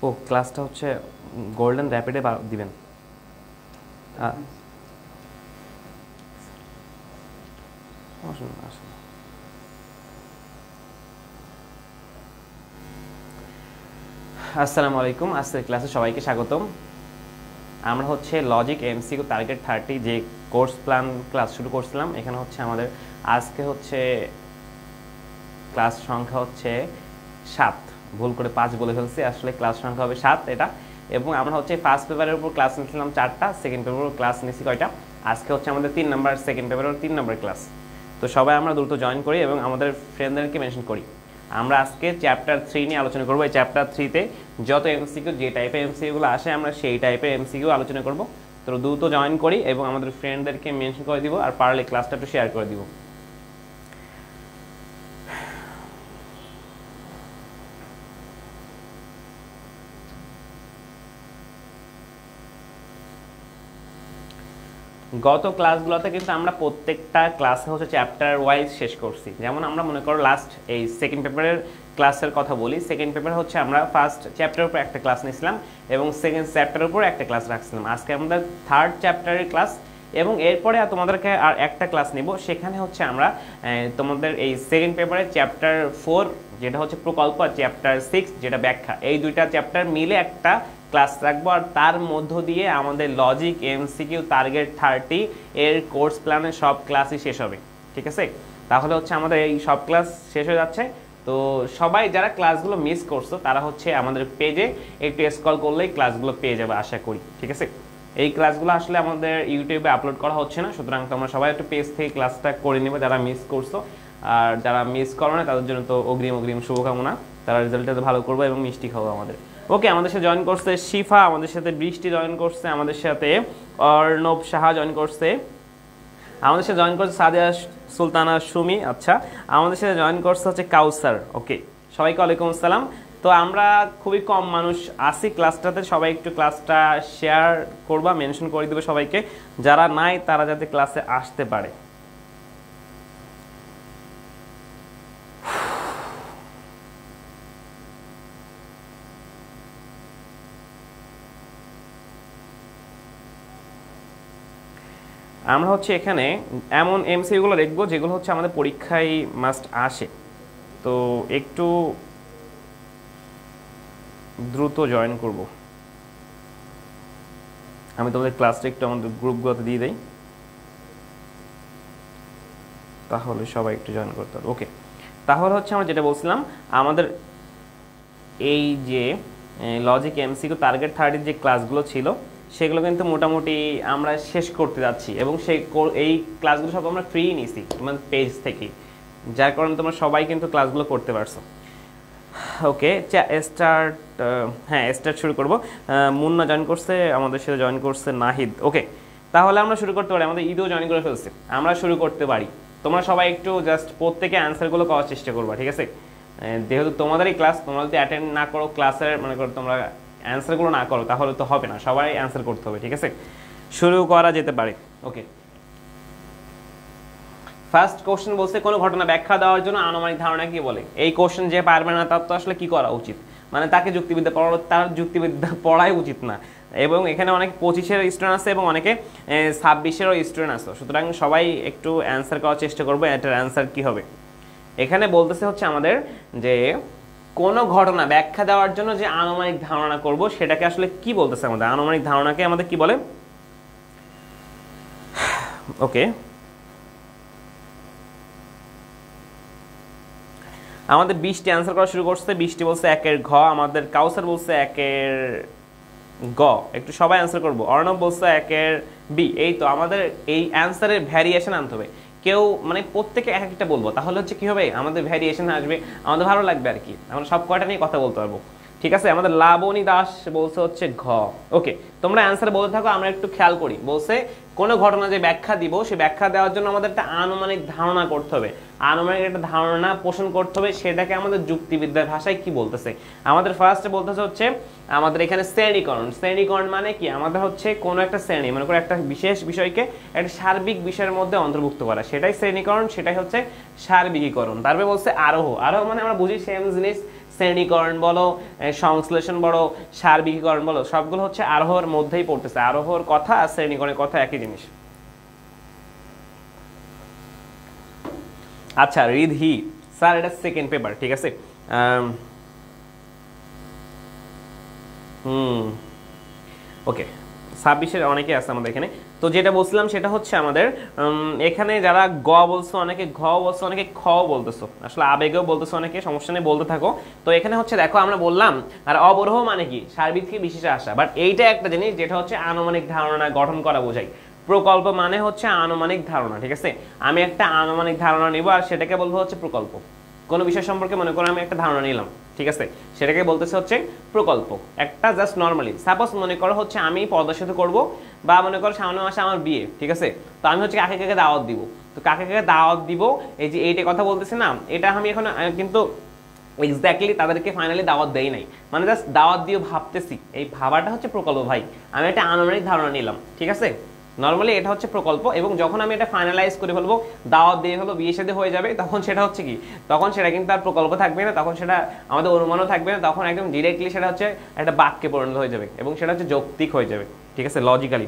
ও ক্লাসটা হচ্ছে গোল্ডেন র্যাপিডে দিবেন। আসসালামু আলাইকুম, আজকের ক্লাসে সবাইকে স্বাগতম। আমরা হচ্ছে লজিক এমসিকিউ টার্গেট 30 যে কোর্স প্ল্যান ক্লাস শুরু করছিলাম। এখানে হচ্ছে আমাদের আজকে হচ্ছে ক্লাস সংখ্যা হচ্ছে 7, ভুল করে 5 বলে ফেলছি, আসলে ক্লাস সংখ্যা হবে 7 এটা। এবং আমরা হচ্ছে ফার্স্ট পেপারের উপর ক্লাস নিয়েছিলাম 4টা, সেকেন্ড পেপারের উপর ক্লাস নিয়েছি কয়টা, আজকে হচ্ছে আমাদের 3 নাম্বার সেকেন্ড পেপারের 3 নাম্বার ক্লাস। তো সবাই আমরা দ্রুত জয়েন করি এবং আমাদের ফ্রেন্ডদেরকে মেনশন করি। আমরা আজকে চ্যাপ্টার 3 নিয়ে আলোচনা করবো। এই চ্যাপ্টার 3-তে যত এমসিকিউ, যে টাইপের এমসিকিউগুলো আসে আমরা সেই টাইপের এমসিকিউ আলোচনা করব। তো দ্রুত জয়েন করি এবং আমাদের ফ্রেন্ডদেরকে মেনশন করে দিব, আর পারলে ক্লাসটা একটু শেয়ার করে দিব। গত ক্লাসগুলোতে কিন্তু আমরা প্রত্যেকটা ক্লাসে হচ্ছে চ্যাপ্টার ওয়াইজ শেষ করছি। যেমন আমরা মনে করো লাস্ট এই সেকেন্ড পেপারের ক্লাসের কথা বলি। সেকেন্ড পেপার হচ্ছে আমরা ফার্স্ট চ্যাপ্টারের উপর একটা ক্লাস নিয়েছিলাম এবং সেকেন্ড চ্যাপ্টারের উপর একটা ক্লাস রাখছিলাম। আজকে আমাদের থার্ড চ্যাপ্টারের ক্লাস এবং এরপরে তোমাদেরকে আর একটা ক্লাস নিব। সেখানে হচ্ছে আমরা তোমাদের এই সেকেন্ড পেপারের চ্যাপ্টার 4 যেটা হচ্ছে প্রকল্প, আর চ্যাপ্টার 6 যেটা ব্যাখ্যা, এই দুইটা চ্যাপ্টার মিলে একটা ক্লাস রাখবো। আর তার মধ্য দিয়ে আমাদের লজিক এমসিকিউ টার্গেট 30 এর কোর্স প্ল্যানের সব ক্লাসই শেষ হবে। ঠিক আছে, তাহলে হচ্ছে আমাদের এই সব ক্লাস শেষ হয়ে যাচ্ছে। তো সবাই যারা ক্লাসগুলো মিস করছো তারা হচ্ছে আমাদের পেজে একটু স্ক্রল করলেই ক্লাসগুলো পেয়ে যাবে আশা করি। ঠিক আছে, এই ক্লাসগুলো আসলে আমাদের ইউটিউবে আপলোড করা হচ্ছে না, সুতরাং তোমরা সবাই একটু পেজ থেকে ক্লাসটা করে নেবে যারা মিস করছো। আর যারা মিস করো না তাদের জন্য তো অগ্রিম শুভকামনা, তারা রেজাল্টটা ভালো করবে এবং মিষ্টি খাবো আমাদের। ওকে, আমাদের সাথে জয়েন করছে শিফা, আমাদের সাথে বৃষ্টি জয়েন করছে, আমাদের সাথে অর্ণব সাহা জয়েন করছে, আমাদের সাথে জয়েন করছে সাদিয়া সুলতানা সুমি। আচ্ছা, আমাদের সাথে জয়েন করছে হচ্ছে কাউসার। ওকে, সবাইকে ওয়ালাইকুম আসসালাম। তো আমরা খুবই কম মানুষ আসি ক্লাসটাতে, সবাই একটু ক্লাসটা শেয়ার করবা, মেনশন করে দেবে সবাইকে, যারা নাই তারা যাতে ক্লাসে আসতে পারে। আমরা হচ্ছে এখানে এমন এমসিকিউগুলো দেখবো যেগুলো হচ্ছে আমাদের পরীক্ষায় মাস্ট আসে। তো একটু দ্রুত জয়েন করব। আমি তোমাদের ক্লাসটা একটু আমাদের গ্রুপগুলোতে দিয়ে দেই, তাহলে সবাই একটু জয়েন করতে হবে। ওকে, তাহলে হচ্ছে আমরা যেটা বলছিলাম, আমাদের এই যে লজিক এমসিকিউ টার্গেট 30 যে ক্লাসগুলো ছিল সেগুলো কিন্তু মোটামুটি আমরা শেষ করতে যাচ্ছি এবং এই ক্লাসগুলো সব আমরা ফ্রি নিয়েছি তোমাদের পেজ থেকে, যার কারণে তোমরা সবাই কিন্তু ক্লাসগুলো করতে পারছো। ওকে, স্টার্ট, হ্যাঁ স্টার্ট শুরু করবো। মুন্না জয়েন করছে, আমাদের সাথে জয়েন করছে নাহিদ। ওকে, তাহলে আমরা শুরু করতে পারি, আমাদের ঈদও জয়েন করে ফেলছে, আমরা শুরু করতে পারি। তোমরা সবাই একটু জাস্ট প্রত্যেকে অ্যান্সারগুলো করার চেষ্টা করবা। ঠিক আছে, যেহেতু তোমাদেরই ক্লাস, তোমরা যদি অ্যাটেন্ড না করো ক্লাসের, মনে করো তোমরা অ্যান্সারগুলো না করো তাহলে তো হবে না, সবাই অ্যান্সার করতে হবে। ঠিক আছে, শুরু করা যেতে পারে। ওকে, ফার্স্ট কোশ্চেন বলছে কোনো ঘটনা ব্যাখ্যা দেওয়ার জন্য আনুমানিক ধারণা কি বলে। এই কোশ্চেন যে পারবে না তার তো আসলে কি করা উচিত, মানে তাকে যুক্তিবিদ্যা পড়ানো, তার যুক্তিবিদ্যা পড়াই উচিত না। এবং এখানে অনেক 25-এর স্টুডেন্ট আছে এবং অনেকে 26-এরও স্টুডেন্ট আছে, সুতরাং সবাই একটু অ্যান্সার করার চেষ্টা করবো এটার অ্যান্সার কি হবে। এখানে বলতেছে হচ্ছে আমাদের যে কোনো ঘটনা ব্যাখ্যা দেওয়ার জন্য যে আনুমানিক ধারণা করব সেটাকে আসলে কি বলতেছে, আমাদের আনুমানিক ধারণাকে আমাদের কি বলে। ওকে, আমাদের 20টি অ্যান্সার করা শুরু করছে। 20টি বলছে 1-এর ঘ, আমাদের কাউসার বলছে 1-এর গ, একটু সবাই অ্যান্সার করবো। অর্ণব বলছে 1-এর বি। এই তো আমাদের এই অ্যান্সারের ভ্যারিয়েশন আনতে হবে, কেউ মানে প্রত্যেকে এক একটা বলবো, তাহলে হচ্ছে কি হবে, আমাদের ভ্যারিয়েশন আসবে, আমাদের ভালো লাগবে আর কি, আমরা সব কয়টা নিয়ে কথা বলতে পারবো। ঠিক আছে, আমাদের লাবণী দাস বলছে হচ্ছে ঘ। ওকে, তোমরা অ্যান্সার বলতে থাকো, আমরা একটু খেয়াল করি। বলছে কোনো ঘটনা যে ব্যাখ্যা দিব, সে ব্যাখ্যা দেওয়ার জন্য আমাদের একটা আনুমানিক ধারণা করতে হবে, আনুমানিক একটা ধারণা পোষণ করতে হবে, সেটাকে আমাদের যুক্তিবিদ্যার ভাষায় কি বলতেছে। আমাদের ফার্স্টে বলতেছে হচ্ছে আমাদের এখানে শ্রেণীকরণ। শ্রেণীকরণ মানে কি, আমাদের হচ্ছে কোনো একটা শ্রেণী, মনে করো একটা বিশেষ বিষয়কে একটা সার্বিক বিষয়ের মধ্যে অন্তর্ভুক্ত করা, সেটাই শ্রেণীকরণ, সেটাই হচ্ছে সার্বিকীকরণ। তারপরে বলছে আরোহ। আরোহ মানে আমরা বুঝি সেম জিনিস শ্রেণীকরণ বলো, সংশ্লেষণ বলো, সার্বিকীকরণ বলো, সবগুলো হচ্ছে আরোহর মধ্যেই পড়তেছে। আরোহর কথা আর শ্রেণীকরণের কথা একই জিনিস। আচ্ছা, রিধি স্যার এটা সেকেন্ড পেপার, ঠিক আছে। ওকে, 26-এর অনেকে আছে আমাদের এখানে। তো যেটা বলছিলাম সেটা হচ্ছে আমাদের এখানে যারা গ বলছো, অনেকে ঘ বলছো, অনেকে খ বলতেছো, আসলে আবেগেও বলতেছো অনেকে, সমস্যা নেই বলতে থাকো। তো এখানে হচ্ছে দেখো আমরা বললাম আর অবরোহ মানে কি, সার্বিক থেকে বিশেষে আসা, বাট এইটা একটা জিনিস যেটা হচ্ছে আনুমানিক ধারণা গঠন করা বোঝায়। প্রকল্প মানে হচ্ছে আনুমানিক ধারণা, ঠিক আছে। আমি একটা আনুমানিক ধারণা নিব আর সেটাকে বলবো হচ্ছে প্রকল্প। কোনো বিষয় সম্পর্কে মনে করো আমি একটা ধারণা নিলাম, ঠিক আছে, সেটাকে বলতেছে হচ্ছে প্রকল্প। একটা জাস্ট নর্মালি সাপোজ মনে করো হচ্ছে আমি পর্দা সেতু করব, বা মনে করো সামনে মাসে আমার বিয়ে, ঠিক আছে। তো আমি হচ্ছে কাকে কাকে দাওয়াত দিব, তো কাকে কাকে দাওয়াত দিব, এই যে এইটা কথা বলতেছি না, এটা আমি এখন কিন্তু এক্স্যাক্টলি তাদেরকে ফাইনালি দাওয়াত দেই নাই, মানে জাস্ট দাওয়াত দিয়ে ভাবতেছি, এই ভাবাটা হচ্ছে প্রকল্প ভাই। আমি একটা আনুমানিক ধারণা নিলাম, ঠিক আছে। নর্মালি এটা হচ্ছে প্রকল্প, এবং যখন আমি এটা ফাইনালাইজ করে ফেলবো, দাওয়াত দিয়ে ফেলবো, বিয়ে সাথে হয়ে যাবে, তখন সেটা হচ্ছে কি, তখন সেটা কিন্তু আর প্রকল্প থাকবে না, তখন সেটা আমাদের অনুমানও থাকবে না, তখন একদম ডিরেক্টলি সেটা হচ্ছে একটা বাক্যে পরিণত হয়ে যাবে, এবং সেটা হচ্ছে যৌক্তিক হয়ে যাবে, ঠিক আছে, লজিক্যালি।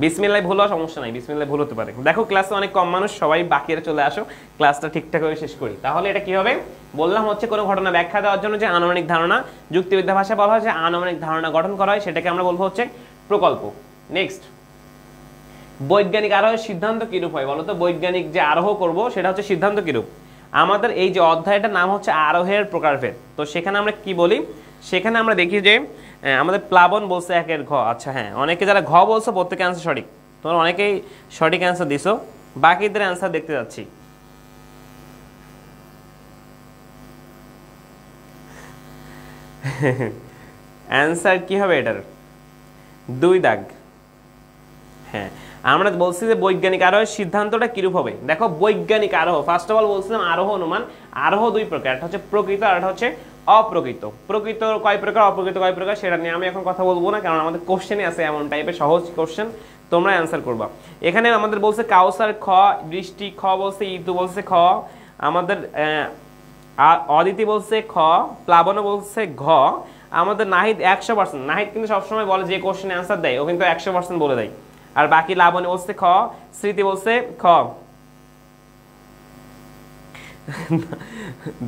বিসমিল্লাহ ভুল হওয়ার সমস্যা নাই, বিসমিল্লাহ ভুল হতে পারে। দেখো ক্লাসে অনেক কম মানুষ, সবাই বাকিরা চলে আসো, ক্লাসটা ঠিকঠাক করে শেষ করি। তাহলে এটা কি হবে, বললাম হচ্ছে কোনো ঘটনা ব্যাখ্যা দেওয়ার জন্য যে আনুমানিক ধারণা, যুক্তিবিদ্যা ভাষায় বলা হয় যে আনুমানিক ধারণা গঠন করা হয়, সেটাকে আমরা বলবো হচ্ছে প্রকল্প। নেক্সট, বৈজ্ঞানিক আরোহের সিদ্ধান্ত কিরূপ হয় বলো তো? বৈজ্ঞানিক যে আরোহ করব সেটা হচ্ছে সিদ্ধান্ত কিরূপ। আমাদের এই যে অধ্যায়টার নাম হচ্ছে আরোহের প্রকারভেদ, তো সেখানে আমরা কি বলি, সেখানে আমরা দেখি যে আমাদের প্লাবন বলছে 1-এর ঘ। আচ্ছা হ্যাঁ, অনেকে যারা ঘ বলছো প্রত্যেকে অ্যান্সার সঠিক, তোমরা অনেকেই সঠিক অ্যান্সার দিছো, বাকিদের অ্যান্সার দেখতে যাচ্ছি। অ্যান্সার কি হবে এটার? 2 দাগ। হ্যাঁ, আমরা বলছি যে বৈজ্ঞানিক আরোহের সিদ্ধান্তটা কিরূপ হবে। দেখো বৈজ্ঞানিক আরোহ, ফার্স্ট অফ অল বলছিলাম আরোহ অনুমান। আরোহ 2 প্রকার, একটা হচ্ছে প্রকৃত আর একটা হচ্ছে অপ্রকৃত। প্রকৃত কয় প্রকার, অপ্রকৃত কয় প্রকার, সেটা নিয়ে আমি এখন কথা বলবো না, কারণ আমাদের কোশ্চেনে আছে এমন টাইপের সহজ কোশ্চেন, তোমরা অ্যান্সার করবা। এখানে আমাদের বলছে কাউসার খ, বৃষ্টি খ বলছে, ইতু বলছে খ, আমাদের অদিতি বলছে খ, প্লাবন বলছে ঘ, আমাদের নাহিদ 100%। নাহিদ কিন্তু সবসময় বলে যে কোশ্চেনে অ্যান্সার দেয় ও কিন্তু 100% বলে দেয়। আর বাকি লাবণী বলছে খ, স্মৃতি বলছে খ।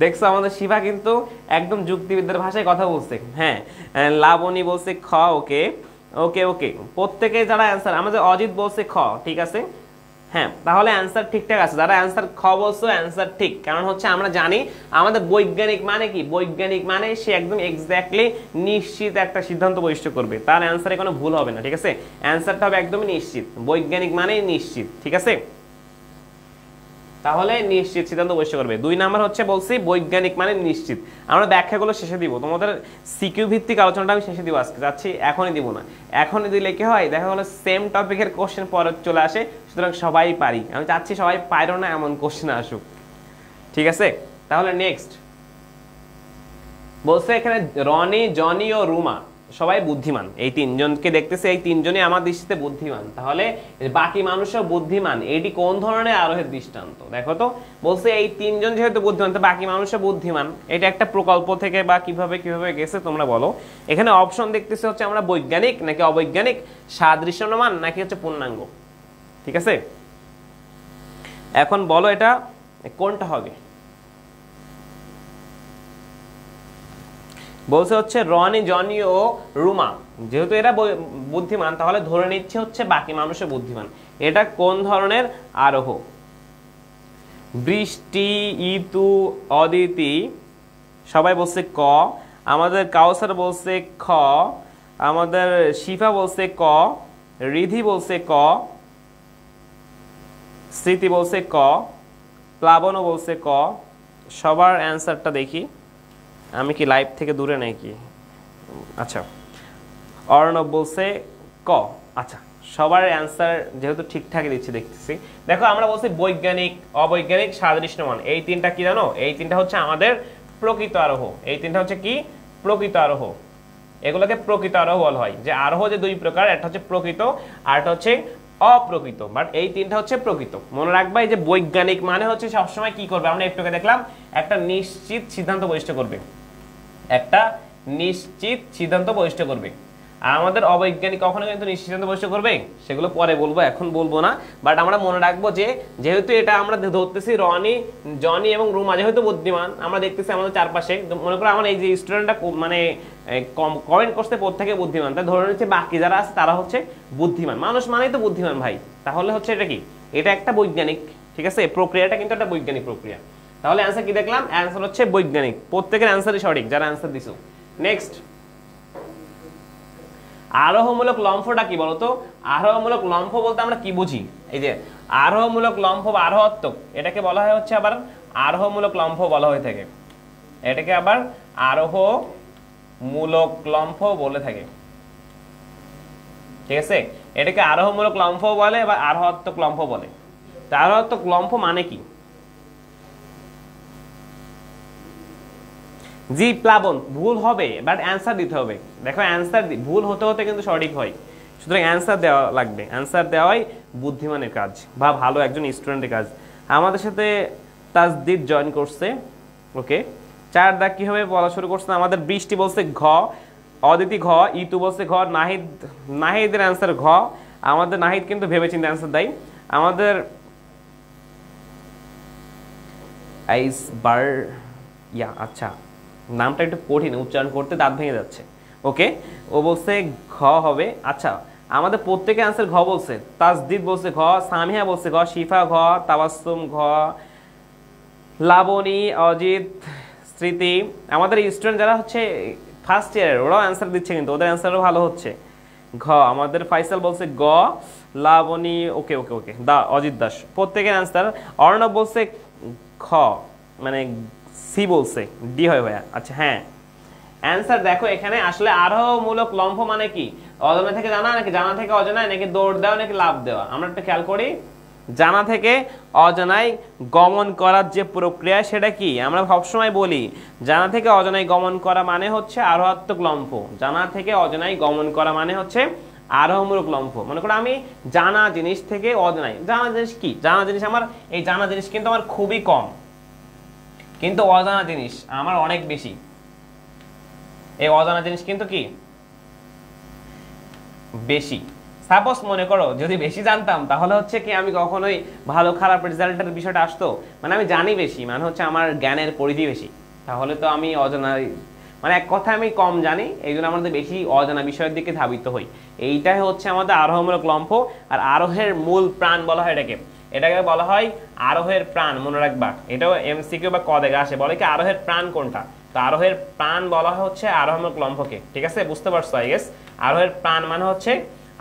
দেখছো আমাদের শিবা কিন্তু একদম যুক্তিবিদ্যার ভাষায় কথা বলছে। হ্যাঁ, লাবণী বলছে খ। ওকে ওকে ওকে, প্রত্যেকে যারা অ্যান্সার, আমাদের অজিত বলছে খ, ঠিক আছে। হ্যাঁ, তাহলে অ্যান্সার ঠিকঠাক আছে, যারা অ্যান্সার খ বলছো অ্যান্সার ঠিক, কারণ হচ্ছে আমরা জানি আমাদের বৈজ্ঞানিক মানে কি, বৈজ্ঞানিক মানে সে একদম এক্স্যাক্টলি নিশ্চিত একটা সিদ্ধান্ত বৈশিষ্ট্য করবে, তার অ্যান্সারে কোনো ভুল হবে না, ঠিক আছে। অ্যান্সারটা হবে একদমই নিশ্চিত, বৈজ্ঞানিক মানে নিশ্চিত, ঠিক আছে। তাহলে নিশ্চিত সিদ্ধান্ত বৈশিষ্ট্য করবে। 2 নাম্বার হচ্ছে বলছি বৈজ্ঞানিক মানে নিশ্চিত। আমরা ব্যাখ্যাগুলো শেষে দিব, তোমাদের সিকিউ ভিত্তিক আলোচনাটা আমি শেষে দিব আজকে, যাচ্ছি এখনই দিব না। এখনই দিলে কি হয়, দেখা গেলো সেম টপিকের কোশ্চেন পরে চলে আসে, সুতরাং সবাই পারি, আমি চাচ্ছি সবাই পারো না এমন কোশ্চেন আসুক, ঠিক আছে। তাহলে নেক্সট বলছে এখানে রনি, জনি ও রুমা সবাই বুদ্ধিমান। এই 3 জনকে দেখতেছে, এই 3 জনই আমার দৃষ্টিতে বুদ্ধিমান, তাহলে বাকি মানুষও বুদ্ধিমান, এটি কোন ধরনের আরোহের দৃষ্টান্ত? দেখো তো, বলছে এই 3 জন যেহেতু বুদ্ধিমান, তো বাকি মানুষও বুদ্ধিমান, এটা একটা প্রকল্প থেকে বা কিভাবে কিভাবে গেছে তোমরা বলো। এখানে অপশন দেখতেছে হচ্ছে আমরা বৈজ্ঞানিক নাকি অবৈজ্ঞানিক, সাদৃশ্যমান নাকি হচ্ছে পূর্ণাঙ্গ, ঠিক আছে। এখন বলো এটা কোনটা হবে? বলছে হচ্ছে রনি, জনি ও রুমা, যেহেতু এরা বুদ্ধিমান, তাহলে ধরে নিচ্ছে হচ্ছে বাকি মানুষও বুদ্ধিমান। এটা কোন ধরনের আরোহ? বৃষ্টি, ইতু, অদিতি সবাই বলছে ক, আমাদের কাউসার বলছে খ, আমাদের শিফা বলছে ক, রিধি বলছে ক, স্মৃতি বলছে ক, প্লাবনও বলছে ক। সবার অ্যান্সারটা দেখি, আমি কি লাইভ থেকে দূরে নাকি? আচ্ছা, অর্ণব বলছে ক। আচ্ছা, সবার অ্যান্সার যেহেতু ঠিকঠাকই দিচ্ছি দেখতেছি। দেখো আমরা বলছি বৈজ্ঞানিক, অবৈজ্ঞানিক, সাদৃশ্যমান, এই 3টা কি জানো? এই 3টা হচ্ছে আমাদের প্রকৃত আরোহ। এই 3টা হচ্ছে কি? প্রকৃত আরোহ। এগুলোকে প্রকৃত আরোহ বলা হয়। যে আরোহ যে 2 প্রকার, একটা হচ্ছে প্রকৃত আর একটা হচ্ছে অপ্রকৃত, বাট এই তিনটা হচ্ছে প্রকৃত। মনে রাখবা এই যে বৈজ্ঞানিক মানে হচ্ছে সবসময় কি করবে, আমরা একটু আগে দেখলাম একটা নিশ্চিত সিদ্ধান্ত বলিষ্ঠ করবে, একটা নিশ্চিত সিদ্ধান্ত বলিষ্ঠ করবে। আর আমাদের অবৈজ্ঞানিক কখনো কিন্তু নিশ্চিত সিদ্ধান্ত বলিষ্ঠ করবে, সেগুলো পরে বলবো, এখন বলবো না। বাট আমরা মনে রাখবো যে যেহেতু এটা আমরা ধরতেছি রনি, জনি এবং রুমা যেহেতু বুদ্ধিমান, আমরা দেখতেছি আমাদের চারপাশে, মনে করো আমার এই যে স্টুডেন্টটা মানে কমেন্ট করতে প্রত্যেকে বুদ্ধিমান, তাই ধরে নিচ্ছে বাকি যারা আছে তারা হচ্ছে বুদ্ধিমান। মানুষ মানেই তো বুদ্ধিমান ভাই, তাহলে হচ্ছে এটা কি, এটা একটা বৈজ্ঞানিক, ঠিক আছে, প্রক্রিয়াটা কিন্তু একটা বৈজ্ঞানিক প্রক্রিয়া। তাহলে অ্যান্সার কি দেখলাম, অ্যান্সার হচ্ছে বৈজ্ঞানিক, প্রত্যেকের অ্যান্সারই সঠিক যারা অ্যান্সার দিছো। নেক্সট, আরোহমূলক লম্ফটা কি বলতো? আরোহমূলক লম্ফ বলতে আমরা কি বুঝি, এই যে আরোহমূলক লম্ফ বা আরোহত্মক, এটাকে বলা হয় হচ্ছে আবার আরোহমূলক লম্ফ বলা হয়ে থাকে, এটাকে আবার আরোহমূলক লম্ফ বলে থাকে, ঠিক আছে, এটাকে আরোহমূলক লম্ফ বলে বা আরোহত্মক লম্ফ বলে। তো আরোহত্মক লম্ফ মানে কি? জি প্লাবন, ভুল হবে বাট অ্যান্সার দিতে হবে। দেখো অ্যান্সার ভুল হতে হতে কিন্তু সঠিক হয়, সুতরাং অ্যান্সার দেওয়া লাগবে, অ্যান্সার দেওয়াই বুদ্ধিমানের কাজ বা ভালো একজন স্টুডেন্টের কাজ। আমাদের সাথে তাজদিদ জয়েন করছে, ওকে। 4 দাগ কি হবে বলা শুরু করছে আমাদের। বৃষ্টি বলছে ঘ, অদিতি ঘ, ইতু বলছে ঘ, নাহিদ, নাহিদের অ্যান্সার ঘ। আমাদের নাহিদ কিন্তু ভেবেচিন্তে অ্যান্সার দেয়। আমাদের আইস বার, ইয়া আচ্ছা নামটা একটু কঠিন উচ্চারণ করতে, দাঁত ভেঙে যাচ্ছে, ওকে। ও বলছে ঘ হবে। আচ্ছা আমাদের প্রত্যেকে অ্যান্সার ঘ বলছে। তাজদিদ বলছে ঘ, সামিহা বলছে ঘ, শিফা ঘ, তাবাসসুম ঘ, লাবণী, অজিত, স্মৃতি, আমাদের স্টুডেন্ট যারা হচ্ছে ফার্স্ট ইয়ারের ওরাও অ্যান্সার দিচ্ছে, কিন্তু ওদের অ্যান্সারও ভালো হচ্ছে। ঘ আমাদের ফাইসাল বলছে গ, লাবণী, ওকে ওকে ওকে, অজিত দাস প্রত্যেকের অ্যান্সার। অর্ণব বলছে খ, মানে সি বলছে ডি হয় ভাইয়া। আচ্ছা হ্যাঁ অ্যান্সার দেখো এখানে আসলে আরোহমূলক লম্ফ মানে কি, অজানা থেকে জানা নাকি জানা থেকে অজানায় নাকি দৌড় দেওয়া নাকি লাভ দেওয়া? আমরা একটু খেয়াল করি, জানা থেকে অজানায় গমন করার যে প্রক্রিয়া সেটা কি? আমরা সবসময় বলি জানা থেকে অজানায় গমন করা মানে হচ্ছে আরোহাত্মক লম্ফ, জানা থেকে অজানায় গমন করা মানে হচ্ছে আরোহমূলক লম্ফ। মনে করো আমি জানা জিনিস থেকে অজানায়, জানা জিনিস কি, জানা জিনিস আমার, এই জানা জিনিস কিন্তু আমার খুবই কম, কিন্তু অজানা জিনিস আমার অনেক বেশি। এই অজানা জিনিস কিন্তু কি বেশি। সাপোজ মনে করো যদি বেশি জানতাম তাহলে হচ্ছে কি আমি কখনোই ভালো খারাপ রেজাল্টের বিষয়টা আসতো, মানে আমি জানি বেশি মানে হচ্ছে আমার জ্ঞানের পরিধি বেশি, তাহলে তো আমি অজানা, মানে এক কথা আমি কম জানি, এই জন্য আমাদের বেশি অজানা বিষয়ের দিকে ধাবিত হই। এইটাই হচ্ছে আমাদের আরোহমূলক লম্ফ। আর আরোহের মূল প্রাণ বলা হয় এটাকে, এটাকে বলা হয় আরোহের প্রাণ। মনে রাখবা এটাও এমসিকিউ বা ক দেখে আসে, বলে কি আরোহের প্রাণ কোনটা, তো আরোহের প্রাণ বলা হচ্ছে আরোহমূলক লম্ফকে, ঠিক আছে বুঝতে পারছো আই গেস। আরোহের প্রাণ মানে হচ্ছে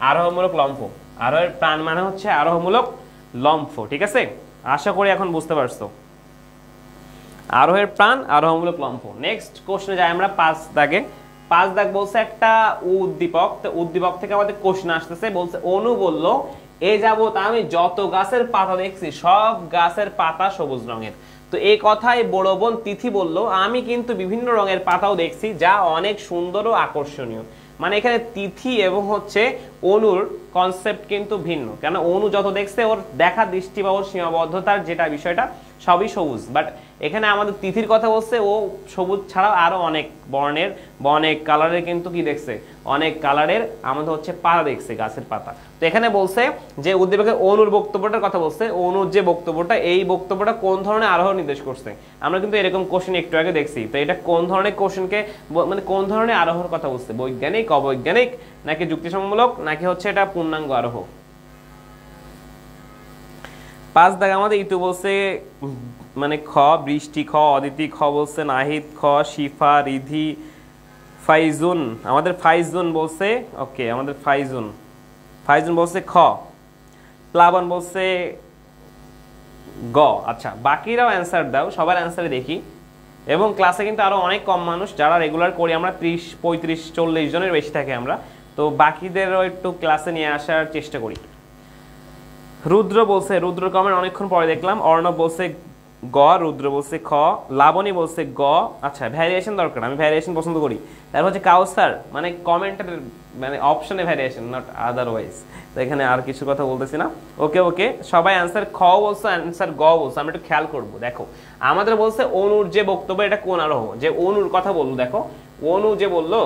আরোহমূলক লম্ফ, আরোহের প্রাণ মানে হচ্ছে আরোহমূলক লম্ফ, ঠিক আছে, আশা করি এখন বুঝতে পারছো। আরোহের প্রাণ আরোহমূলক লম্ফ। নেক্সট কোশ্চেনে যাই আমরা 5 দাগে। 5 দাগ বলছে একটা উদ্দীপক, তো উদ্দীপক থেকে আমাদের কোশ্চেন আসতেছে, বলছে অনু বলল এ যাবত আমি যত গাছের পাতা দেখছি সব গাছের পাতা সবুজ রঙের। তো এই কথাই বড় বোন তিথি বলল আমি কিন্তু বিভিন্ন রঙের পাতাও দেখছি যা অনেক সুন্দর ও আকর্ষণীয়। মানে এখানে তিথি এবং হচ্ছে অনুর কনসেপ্ট কিন্তু ভিন্ন, কেন অনু যত দেখছে ওর দেখা দৃষ্টি বা ওর সীমাবদ্ধতার যেটা বিষয়টা সবই সবুজ, বাট এখানে আমাদের তিথির কথা বলছে ও সবুজ ছাড়াও আরো অনেক বর্ণের বা অনেক কালারের কিন্তু কি দেখছে, অনেক কালারের আমাদের হচ্ছে পাতা দেখছে, গাছের পাতা। তো এখানে বলছে যে উদ্দীপকের অনুর বক্তব্যটার কথা বলছে, অনুর যে বক্তব্যটা এই বক্তব্যটা কোন ধরনের আরোহ নির্দেশ করছে। আমরা কিন্তু এরকম কোশ্চেন একটু আগে দেখছি, তো এটা কোন ধরনের কোশ্চেনকে মানে কোন ধরনের আরোহর কথা বলছে, বৈজ্ঞানিক, অবৈজ্ঞানিক নাকি যুক্তিসম্মূলক নাকি হচ্ছে এটা পূর্ণাঙ্গ আরোহ। 5 দাগ আমাদের ইতু বলছে মানে খ, বৃষ্টি খ, অদিতি খ বলছে, নাহিদ খ, শিফা, রিধি, ফাইজুন, আমাদের ফাইজুন বলছে, ওকে আমাদের ফাইজুন, ফাইজুন বলছে খ, প্লাবন বলছে গ। আচ্ছা বাকিরাও অ্যান্সার দাও, সবার অ্যান্সারে দেখি। এবং ক্লাসে কিন্তু আরো অনেক কম মানুষ, যারা রেগুলার করি আমরা 30, 35, 40 জনের বেশি থাকে আমরা, তো বাকিদেরও একটু ক্লাসে নিয়ে আসার চেষ্টা করি। রুদ্র বলছে, রুদ্র কমেন্ট অনেকক্ষণ পরে দেখলাম। অর্ণব বলছে গ, রুদ্র বলছে খ, লাবণী বলছে গ। আচ্ছা ভ্যারিয়েশন দরকার, আমি ভ্যারিয়েশন পছন্দ করি। তারপর হচ্ছে কাউসার, মানে কমেন্টের মানে অপশনে ভ্যারিয়েশন, নট আদারওয়াইজ। তো এখানে আর কিছু কথা বলতেছি না। ওকে ওকে, সবাই অ্যান্সার খ বলছো, অ্যান্সার গ বলছো। আমরা একটু খেয়াল করবো, দেখো আমাদের বলছে অনুর যে বক্তব্য, এটা কোন আরোহ, যে অনুর কথা বললো। দেখো অনু যে বললো,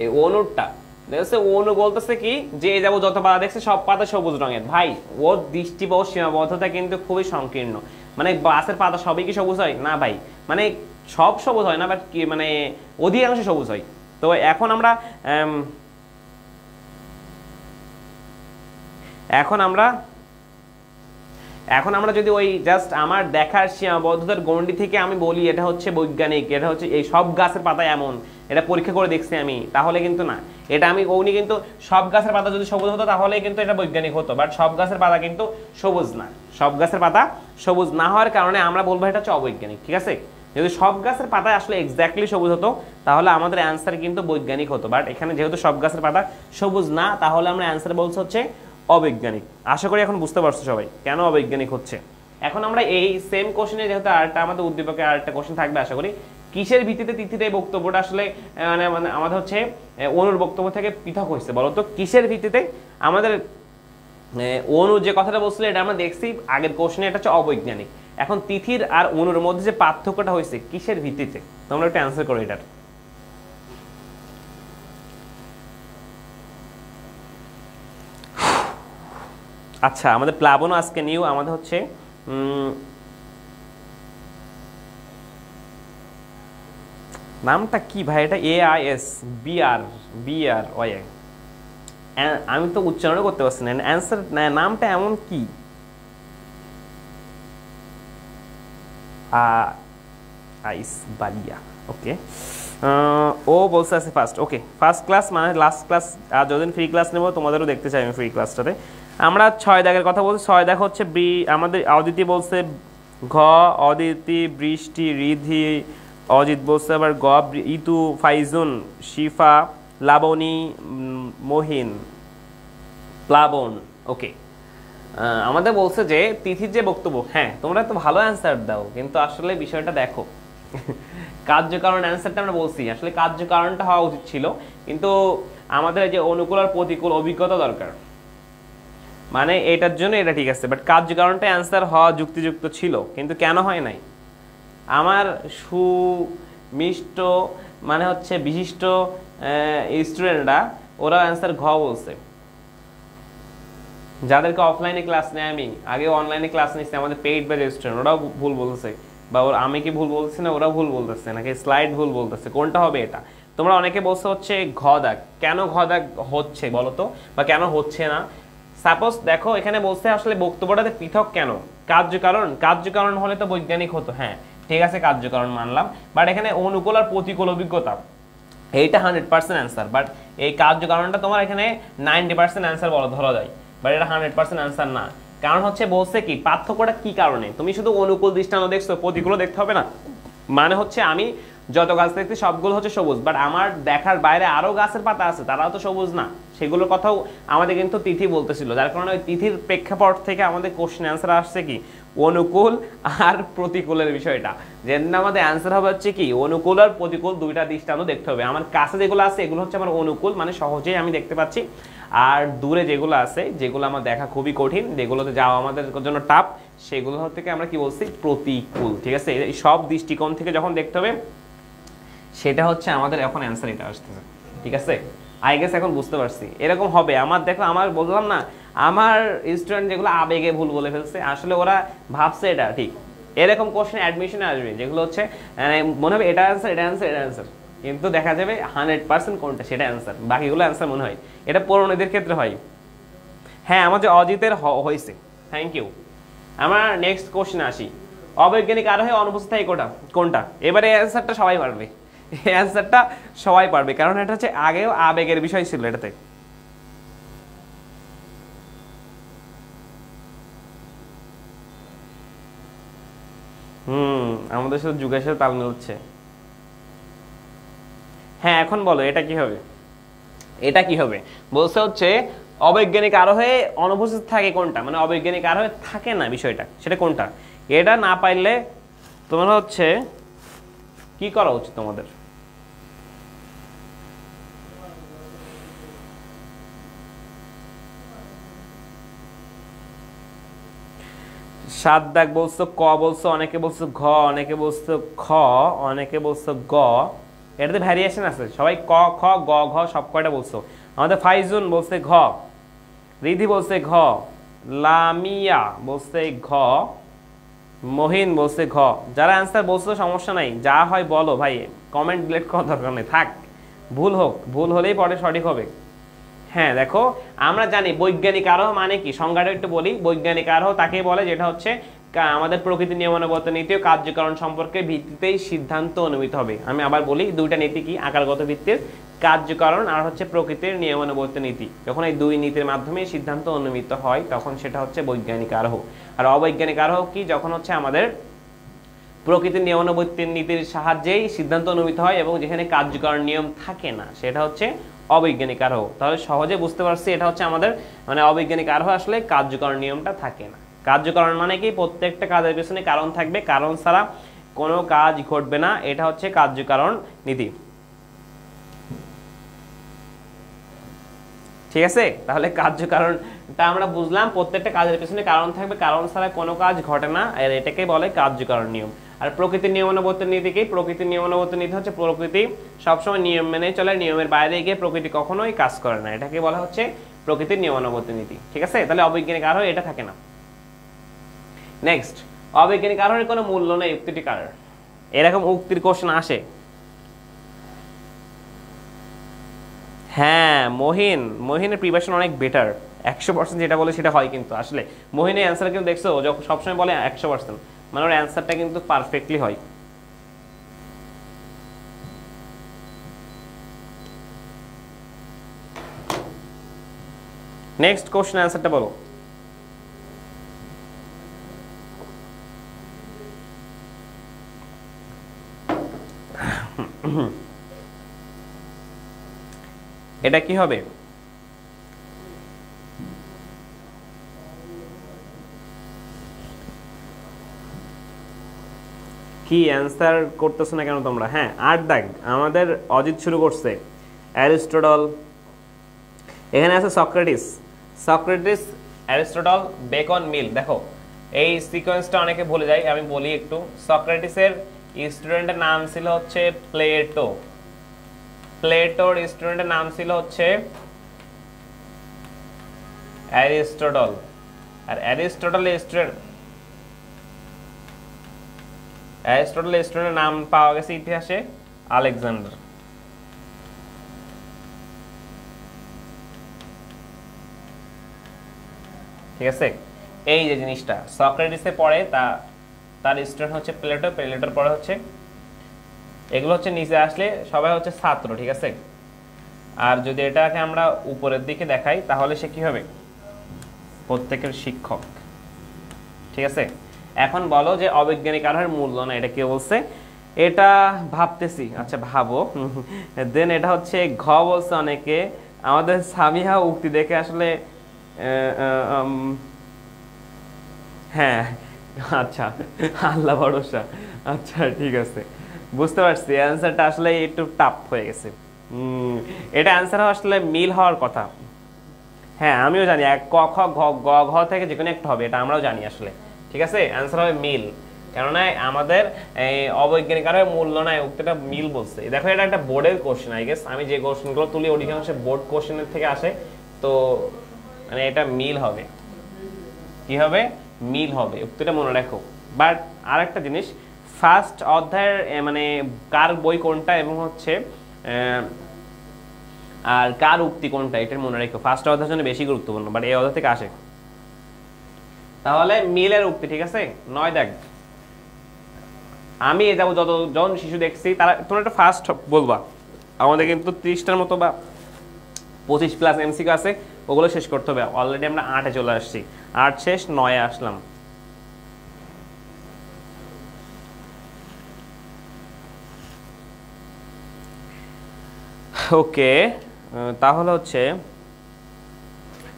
এই অনুরটা দেখছে, অনু বলতেছে কি যে এই যাবো যত পাতা দেখছে সব পাতা সবুজ রঙের। ভাই ওর দৃষ্টি বা সীমাবদ্ধতা কিন্তু খুবই সংকীর্ণ। মানে গাছের পাতা সবই কি সবুজ হয় না ভাই? মানে সব সবুজ হয় না, বাট কি মানে অধিকাংশ সবুজ হয়। তো এখন আমরা এখন আমরা এখন আমরা যদি ওই জাস্ট আমার দেখার সীমাবদ্ধতার গণ্ডি থেকে আমি বলি এটা হচ্ছে বৈজ্ঞানিক, এটা হচ্ছে এই সব গাছের পাতা এমন, এটা পরীক্ষা করে দেখছি আমি, তাহলে কিন্তু না। এটা আমি উনি কিন্তু সব গাছের পাতা যদি সবুজ হতো তাহলে কিন্তু এটা বৈজ্ঞানিক হতো, বাট সব গাছের পাতা কিন্তু সবুজ না। সব গাছের পাতা সবুজ না হওয়ার কারণে আমরা বলবো এটা হচ্ছে অবৈজ্ঞানিক, ঠিক আছে? যদি সব গাছের পাতা আসলে এক্স্যাক্টলি সবুজ হতো তাহলে আমাদের অ্যান্সার কিন্তু বৈজ্ঞানিক হতো, বাট এখানে যেহেতু সব গাছের পাতা সবুজ না, তাহলে আমরা অ্যান্সার বলছি হচ্ছে অবৈজ্ঞানিক। আশা করি এখন বুঝতে পারছো সবাই কেন অবৈজ্ঞানিক হচ্ছে। এখন আমরা এই সেম কোশ্চেনে যেহেতু আরেকটা আমাদের উদ্দীপকে আরেকটা কোশ্চেন থাকবে আশা করি, কিসের ভিত্তিতে তিথির এই বক্তব্যটা আসলে মানে মানে আমাদের হচ্ছে অনুর বক্তব্য থেকে পৃথক হয়েছে বলো তো? কিসের ভিত্তিতে আমাদের অনু যে কথাটা বলছিল এটা আমরা দেখছি আগের কোশ্চেনে, এটা হচ্ছে অবৈজ্ঞানিক। এখন তিথির আর অনুর মধ্যে যে পার্থক্যটা হয়েছে কিসের ভিত্তিতে, তোমরা একটু অ্যান্সার করো এটার। আচ্ছা আমাদের প্লাবনও আজকে নিউ, আমাদের হচ্ছে নামটা কি ভাই? এটা AIS BR আমি তো উচ্চারণ করতে পারছি না। অ্যান্সার নামটা এমন কি? আইস বালিয়া। ওকে, ও বলছে আছে ফার্স্ট। ওকে, ফার্স্ট ক্লাস মানে লাস্ট ক্লাস। আর যতদিন ফ্রি ক্লাস নেবো তোমাদেরও দেখতে চাই আমি ফ্রি ক্লাসটাতে। আমরা 6 দাগের কথা বলছি। 6 দাগ হচ্ছে আমাদের অদিতি বলছে ঘ, অদিতি, বৃষ্টি, রিধি, অজিত বলছে আবার গ, ইতু, ফাইজুন, শিফা, লাবণী, মহিন, প্লাবন। ওকে, আমাদের বলছে যে তিথির যে বক্তব্য, হ্যাঁ তোমরা তো ভালো অ্যান্সার দাও, কিন্তু আসলে বিষয়টা দেখো কার্যকারণ অ্যান্সারটা আমরা বলছি, আসলে কার্যকারণটা হওয়া উচিত ছিল, কিন্তু আমাদের যে অনুকূল আর প্রতিকূল অভিজ্ঞতা দরকার, মানে এটার জন্য এটা ঠিক আছে, বাট কার্যকারণটা অ্যান্সার হওয়া যুক্তিযুক্ত ছিল, কিন্তু কেন হয় নাই? আমার সুমিষ্ট মানে হচ্ছে বিশিষ্ট স্টুডেন্টরা ওরা অ্যান্সার ঘ বলছে। যাদেরকে অফলাইনে ক্লাস নেয়, আমি আগে অনলাইনে ক্লাস নিচ্ছি, আমাদের পেইড বা রেজিস্ট্রেন্ট, ওরাও ভুল বলতেছে, বা আমি কি ভুল বলতেছি না, ওরা ভুল বলতেছে, নাকি স্লাইড ভুল বলতেছে, কোনটা হবে এটা? তোমরা অনেকে বলছো হচ্ছে ঘ দাগ। কেন ঘ দাগ হচ্ছে বলো তো, বা কেন হচ্ছে না? সাপোজ দেখো এখানে বলছে আসলে বক্তব্যটাতে পৃথক কেন? কার্যকারণ হলে তো বৈজ্ঞানিক হতো, হ্যাঁ ঠিক আছে কার্যকারণ মানলাম, বাট এখানে অনুকূল আর প্রতিকূল অভিজ্ঞতা এইটা 100% অ্যান্সার, বাট এই কার্যকারণটা তোমার এখানে 90% অ্যান্সার ধরা যায়, বাট এটা 100% অ্যান্সার না। কারণ হচ্ছে বলছে কি পার্থক্যটা কি কারণে? তুমি শুধু অনুকূল দৃষ্টান্ত দেখছো, প্রতিকূলও দেখতে হবে না? মানে হচ্ছে আমি যত গাছ দেখছি সবগুলো হচ্ছে সবুজ, বাট আমার দেখার বাইরে আরো গাছের পাতা আছে, তারাও তো সবুজ না, সেগুলোর কথাও আমাদের কিন্তু তিথি বলতেছিল, যার কারণে ওই তিথির প্রেক্ষাপট থেকে আমাদের কোশ্চেন অ্যান্সার আসছে কি অনুকূল আর প্রতিকূলের বিষয়টা, যেন আমাদের অ্যান্সার হবে হচ্ছে কি অনুকূল আর প্রতিকূল দুইটা দৃষ্টান্ত দেখতে হবে। আমার কাছে যেগুলো আছে এগুলো হচ্ছে আমার অনুকূল, মানে সহজেই আমি দেখতে পাচ্ছি, আর দূরে যেগুলো আছে যেগুলো আমার দেখা খুবই কঠিন, যেগুলোতে যাওয়া আমাদের জন্য টাফ, সেগুলো থেকে আমরা কি বলছি প্রতিকূল, ঠিক আছে? এই সব দৃষ্টিকোণ থেকে যখন দেখতে হবে সেটা হচ্ছে আমাদের এখন অ্যান্সার এটা আসতেছে, ঠিক আছে? আই গেস এখন বুঝতে পারছি এরকম হবে। আমার দেখো, আমার বললাম না আমার স্টুডেন্ট যেগুলো আবেগে ভুল বলে ফেলছে, আসলে ওরা ভাবছে এটা ঠিক। এরকম কোশ্চেন অ্যাডমিশনে আসবে যেগুলো হচ্ছে মনে হবে এটা অ্যান্সার, এটা অ্যান্সার, এটা অ্যান্সার, কিন্তু দেখা যাবে 100% কোনটা সেটা অ্যান্সার, বাকিগুলো অ্যান্সার মনে হয়। এটা পৌরণীদের ক্ষেত্রে হয়। হ্যাঁ আমাদের অজিতের হয়েছে, থ্যাংক ইউ। আমরা নেক্সট কোশ্চেনে আসি। অবৈজ্ঞানিক আরোহে অনুপস্থিত থাকে কোনটা? এবারে অ্যান্সারটা সবাই পারবে, অ্যান্সারটা সবাই পারবে, কারণ এটা হচ্ছে আগেও আবেগের বিষয় ছিল এটাতে। আমাদের সাথে যুগের সাথে তাল মিলছে। হ্যাঁ এখন বলো এটা কি হবে? এটা কি হবে বলছে হচ্ছে অবৈজ্ঞানিক আরোহে অনুপস্থিত থাকে কোনটা, মানে অবৈজ্ঞানিক আরোহে থাকে না বিষয়টা, সেটা কোনটা? এটা না পাইলে তোমার হচ্ছে কি করা উচিত তোমাদের? সাত দাগ বলছো, ক বলছো, অনেকে বলছো ঘ, অনেকে বলছো খ, অনেকে বলছো গ। এটাতে ভ্যারিয়েশন আছে, সবাই ক খ গ ঘ সব কয়টা বলছো। আমাদের ফাইজুন বলছে ঘ, রিধি বলছে ঘ, লামিয়া বলছে ঘ, মহিন বলছে ঘ। যারা অ্যান্সার বলছো সমস্যা নাই, যা হয় বলো ভাই, কমেন্ট ডিলিট করার দরকার নেই, থাক, ভুল হোক, ভুল হলেই পরে সঠিক হবে। হ্যাঁ দেখো, আমরা জানি বৈজ্ঞানিক আরোহ মানে কি, সংজ্ঞাটা একটু বলি। বৈজ্ঞানিক আরোহ তাকে বলে যেটা হচ্ছে আমাদের প্রকৃতির নিয়মানুবর্ত নীতি ও কার্যকারণ সম্পর্কে ভিত্তিতেই সিদ্ধান্ত অনুমিত হবে। আমি আবার বলি, দুইটা নীতি কি, আকারগত ভিত্তির কার্যকারণ আর হচ্ছে প্রকৃতির নিয়মানুবর্ত নীতি। যখন এই দুই নীতির মাধ্যমে সিদ্ধান্ত অনুমিত হয় তখন সেটা হচ্ছে বৈজ্ঞানিক আরোহ। আর অবৈজ্ঞানিক আরোহ কি, যখন হচ্ছে আমাদের প্রকৃতির নিয়মানুবর্তির নীতির সাহায্যেই সিদ্ধান্ত অনুমিত হয় এবং যেখানে কার্যকারণ নিয়ম থাকে না, সেটা হচ্ছে অবৈজ্ঞানিক আরোহ। তাহলে সহজে বুঝতে পারছি এটা হচ্ছে আমাদের মানে অবৈজ্ঞানিক আরোহ আসলে কার্যকারণ নিয়মটা থাকে না। কার্যকারণ মানে কি, প্রত্যেকটা কাজের পেছনে কারণ থাকবে, কারণ ছাড়া কোনো কাজ ঘটবে না, এটা হচ্ছে কার্যকারণ নীতি। ঠিক আছে, তাহলে কার্যকারণটা আমরা বুঝলাম, প্রত্যেকটা কাজের পেছনে কারণ থাকবে, কারণ ছাড়া কোনো কাজ ঘটে না, আর এটাকে বলে কার্যকারণ নিয়ম। আর প্রকৃতির নিয়মানুবর্ত নীতি কি, প্রকৃতির নিয়মানুবর্ত নীতি হচ্ছে প্রকৃতি সবসময় নিয়ম মেনে চলে, নিয়মের বাইরে গিয়ে প্রকৃতি কখনোই কাজ করে না, এটাকে বলা হচ্ছে প্রকৃতির নিয়মানুবর্ত নীতি। ঠিক আছে, তাহলে অবৈজ্ঞানিক আরোহ এটা থাকে না। নেক্সট, অবৈজ্ঞানিক আরোহের কোনো মূল্য নেই, উক্তিটি কার? এরকম উক্তির কোশ্চেন আসে। হ্যাঁ, মহিনের প্রিপারেশন অনেক বেটার, 100% যেটা বলে সেটা হয়, কিন্তু আসলে মহিনের অ্যান্সার কিন্তু দেখছো সবসময় বলে 100%, মানে ওর অ্যান্সারটা কিন্তু পারফেক্টলি হয়। নেক্সট কোশ্চেন অ্যান্সারটা বলো। এটা কি হবে? কি অ্যান্সার করতেছো না কেন তোমরা? হ্যাঁ, 8 দাগ আমাদের অজিত শুরু করছে। অ্যারিস্টটল, এখানে আছে সক্রেটিস, অ্যারিস্টটল, বেকন, মিল। দেখো এই সিকোয়েন্সটা অনেকে ভুলে যায়, আমি বলি একটু। সক্রেটিসের স্টুডেন্টের নাম ছিল হচ্ছে প্লেটো, প্লেটোর স্টুডেন্টের নাম ছিল হচ্ছে অ্যারিস্টটল, আর অ্যারিস্টটলের স্টুডেন্টের নাম পাওয়া গেছে ইতিহাসে আলেকজান্ডার। ঠিক আছে, এই যে জিনিসটা সক্রেটিসে পড়ে, তার স্টুডেন্ট হচ্ছে প্লেটো, প্লেটোর পরে হচ্ছে, এগুলো হচ্ছে নিচে আসলে সবাই হচ্ছে ছাত্র। ঠিক আছে, আর যদি এটাকে আমরা উপরের দিকে দেখাই তাহলে সে কি হবে? প্রত্যেকের শিক্ষক। ঠিক আছে, এখন বলো যে অবৈজ্ঞানিক আরোহের মূল্য না, এটা কে বলছে? এটা ভাবতেছি, আচ্ছা ভাবো। দেন এটা হচ্ছে ঘ বলছে অনেকে, আমাদের সামিহা উক্তি দেখে আসলে হ্যাঁ, আচ্ছা, আল্লাহ ভরসা। আচ্ছা ঠিক আছে, বুঝতে পারছি অ্যান্সারটা আসলে একটু টাফ হয়ে গেছে। এটা অ্যান্সার আসলে মিল হওয়ার কথা। হ্যাঁ আমিও জানি, ক খ ঘ গ ঘ থেকে যে কোনো একটা হবে, এটা আমরাও জানি আসলে। ঠিক আছে, অ্যান্সার হবে মিল, কেননা আমাদের এই অবৈজ্ঞানিক আরোহের মূল্য নাই উক্তিটা মিল বলছে। দেখো এটা একটা বোর্ডের কোশ্চেন, আই গেস আমি যে কোশ্চেনগুলো তুলি অধিকাংশ বোর্ড কোশ্চেনের থেকে আসে, তো মানে এটা মিল হবে। কি হবে? মিল হবে, উক্তিটা মনে রাখো। বাট আর একটা জিনিস, ফার্স্ট অধ্যায়ের মানে কার বই কোনটা এবং হচ্ছে আর কার উক্তি কোনটা, এটা মনে রাখো। ফার্স্ট অধ্যায়ের জন্য বেশি গুরুত্বপূর্ণ, বাট এই অধ্যায় থেকে আসে। তাহলে মিলের উক্তি, ঠিক আছে। 9 দেখ, আমি যাবো যতজন শিশু দেখছি তারা, তোমরা একটা ফার্স্ট বলবা। আমাদের কিন্তু 30টার মতো বা 25+ এমসিকিউ আছে, ওগুলো শেষ করতে হবে। অলরেডি আমরা 8-এ চলে আসছি, 8 শেষ, 9-এ আসলাম। ওকে, তাহলে হচ্ছে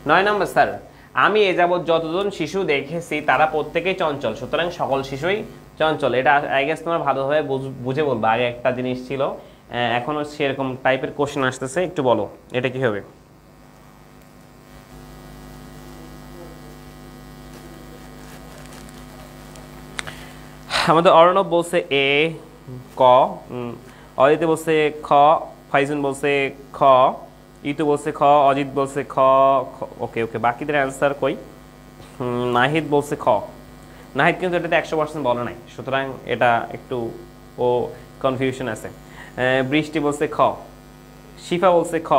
9 নম্বর। স্যার আমি এ যাবৎ যতজন শিশু দেখেছি তারা প্রত্যেকেই চঞ্চল, সুতরাং সকল শিশুই চঞ্চল। এটা আই গেস তোমরা ভালোভাবে বুঝে বলবো। আগে একটা জিনিস ছিল, এখনো সেরকম টাইপের কোশ্চেন আসতেছে, একটু বলো এটা কি হবে। আমাদের অর্ণব বলছে এ ক, অদিতি বলছে খ, ফাইজুন বলছে খ, ইতু বলছে খ, অজিত বলছে খ। ওকে ওকে, বাকিদের অ্যান্সার কই? নাহিদ বলছে খ। নাহিদ কিন্তু এটাতে 100% বলে নাই, সুতরাং এটা একটু ও কনফিউশন আছে। বৃষ্টি বলছে খ, শিফা বলছে খ,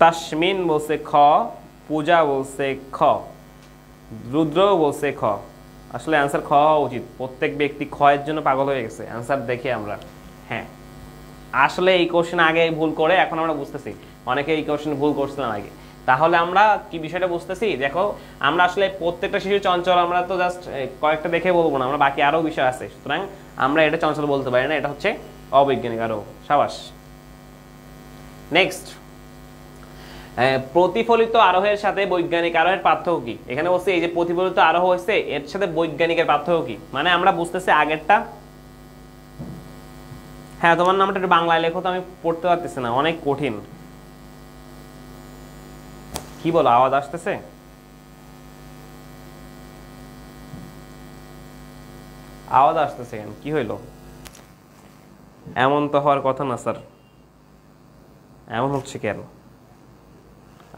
তাসমিন বলছে খ, পূজা বলছে খ, রুদ্র বলছে খ। আসলে অ্যান্সার খ হওয়া উচিত, প্রত্যেক ব্যক্তি খ এর জন্য পাগল হয়ে গেছে অ্যান্সার দেখে আমরা। হ্যাঁ, আসলে এই কোশ্চেন আগে ভুল করে এখন আমরা বুঝতেছি, অনেকে এই কোশ্চেন ভুল করছিলাম আগে। তাহলে আমরা কি বিষয়টা বুঝতেছি, দেখো আমরা আসলে প্রত্যেকটা শিশু চঞ্চল, আমরা তো জাস্ট কয়েকটা দেখে বলবো না, আমরা বাকি আরো বিষয় আছে, সুতরাং আমরা এটা চঞ্চল বলতে পারি না, এটা হচ্ছে অবৈজ্ঞানিক। আরো সাবাস। নেক্সট, প্রতিফলিত আরোহের সাথে বৈজ্ঞানিক আরোহের পার্থক্য কি? এখানে বলছে এই যে প্রতিফলিত আরোহ হয়েছে, এর সাথে বৈজ্ঞানিকের পার্থক্য কি? মানে আমরা বুঝতেছি আগেরটা। হ্যাঁ, তোমার নামটা একটু বাংলায় লেখো তো, আমি পড়তে পারতেছি না, অনেক কঠিন। কি বলো, আওয়াজ আসতেছে? আওয়াজ আসতেছে কেন, কি হইলো? এমন তো হওয়ার কথা না স্যার, এমন হচ্ছে কেন?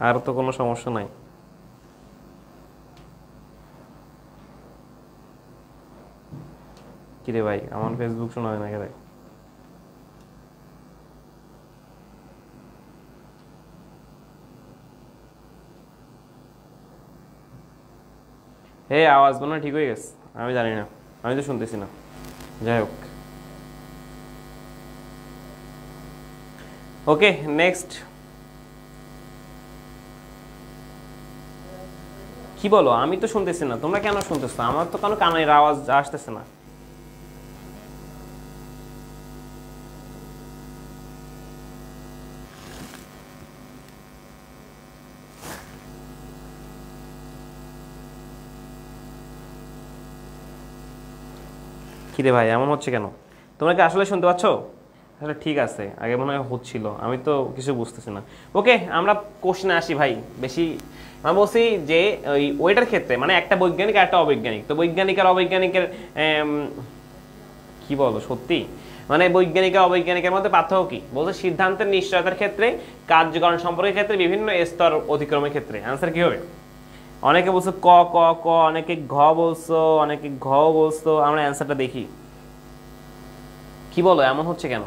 আর তো কোনো সমস্যা নাই। কিরে ভাই, আমার ফেসবুক শোনা হয় না কে? হে, আওয়াজ মনে হয় ঠিক হয়ে গেছে, আমি জানি না, আমি তো শুনতেছি না। যাই হোক, ওকে নেক্সট। কি বলো, আমি তো শুনতেছি না, তোমরা কেন শুনতেছো? আমার তো কোনো কানের আওয়াজ আসতেছে না। কিরে ভাই, এমন হচ্ছে কেন? তোমরা কি আসলে শুনতে পাচ্ছ? আসলে ঠিক আছে, আগে মনে হয় হচ্ছিল, আমি তো কিছু বুঝতেছি না। ওকে, আমরা কোশ্চেনে আসি ভাই। বেশি আমি বলছি যে ওইটার ক্ষেত্রে মানে একটা বৈজ্ঞানিক আর একটা অবৈজ্ঞানিক, তো বৈজ্ঞানিক আর অবৈজ্ঞানিকের কি বলবো সত্যি, মানে বৈজ্ঞানিক আর অবৈজ্ঞানিকের মধ্যে পার্থক্য কি? বলছে সিদ্ধান্তের নিশ্চয়তার ক্ষেত্রে, কার্যকরণ সম্পর্কের ক্ষেত্রে, বিভিন্ন স্তর অতিক্রমের ক্ষেত্রে। অ্যান্সার কি হবে? অনেকে বলছো ক ক ক, অনেকে ঘ বলছো, অনেকে ঘ বলছো। আমরা অ্যান্সারটা দেখি, কি বলো এমন হচ্ছে কেন?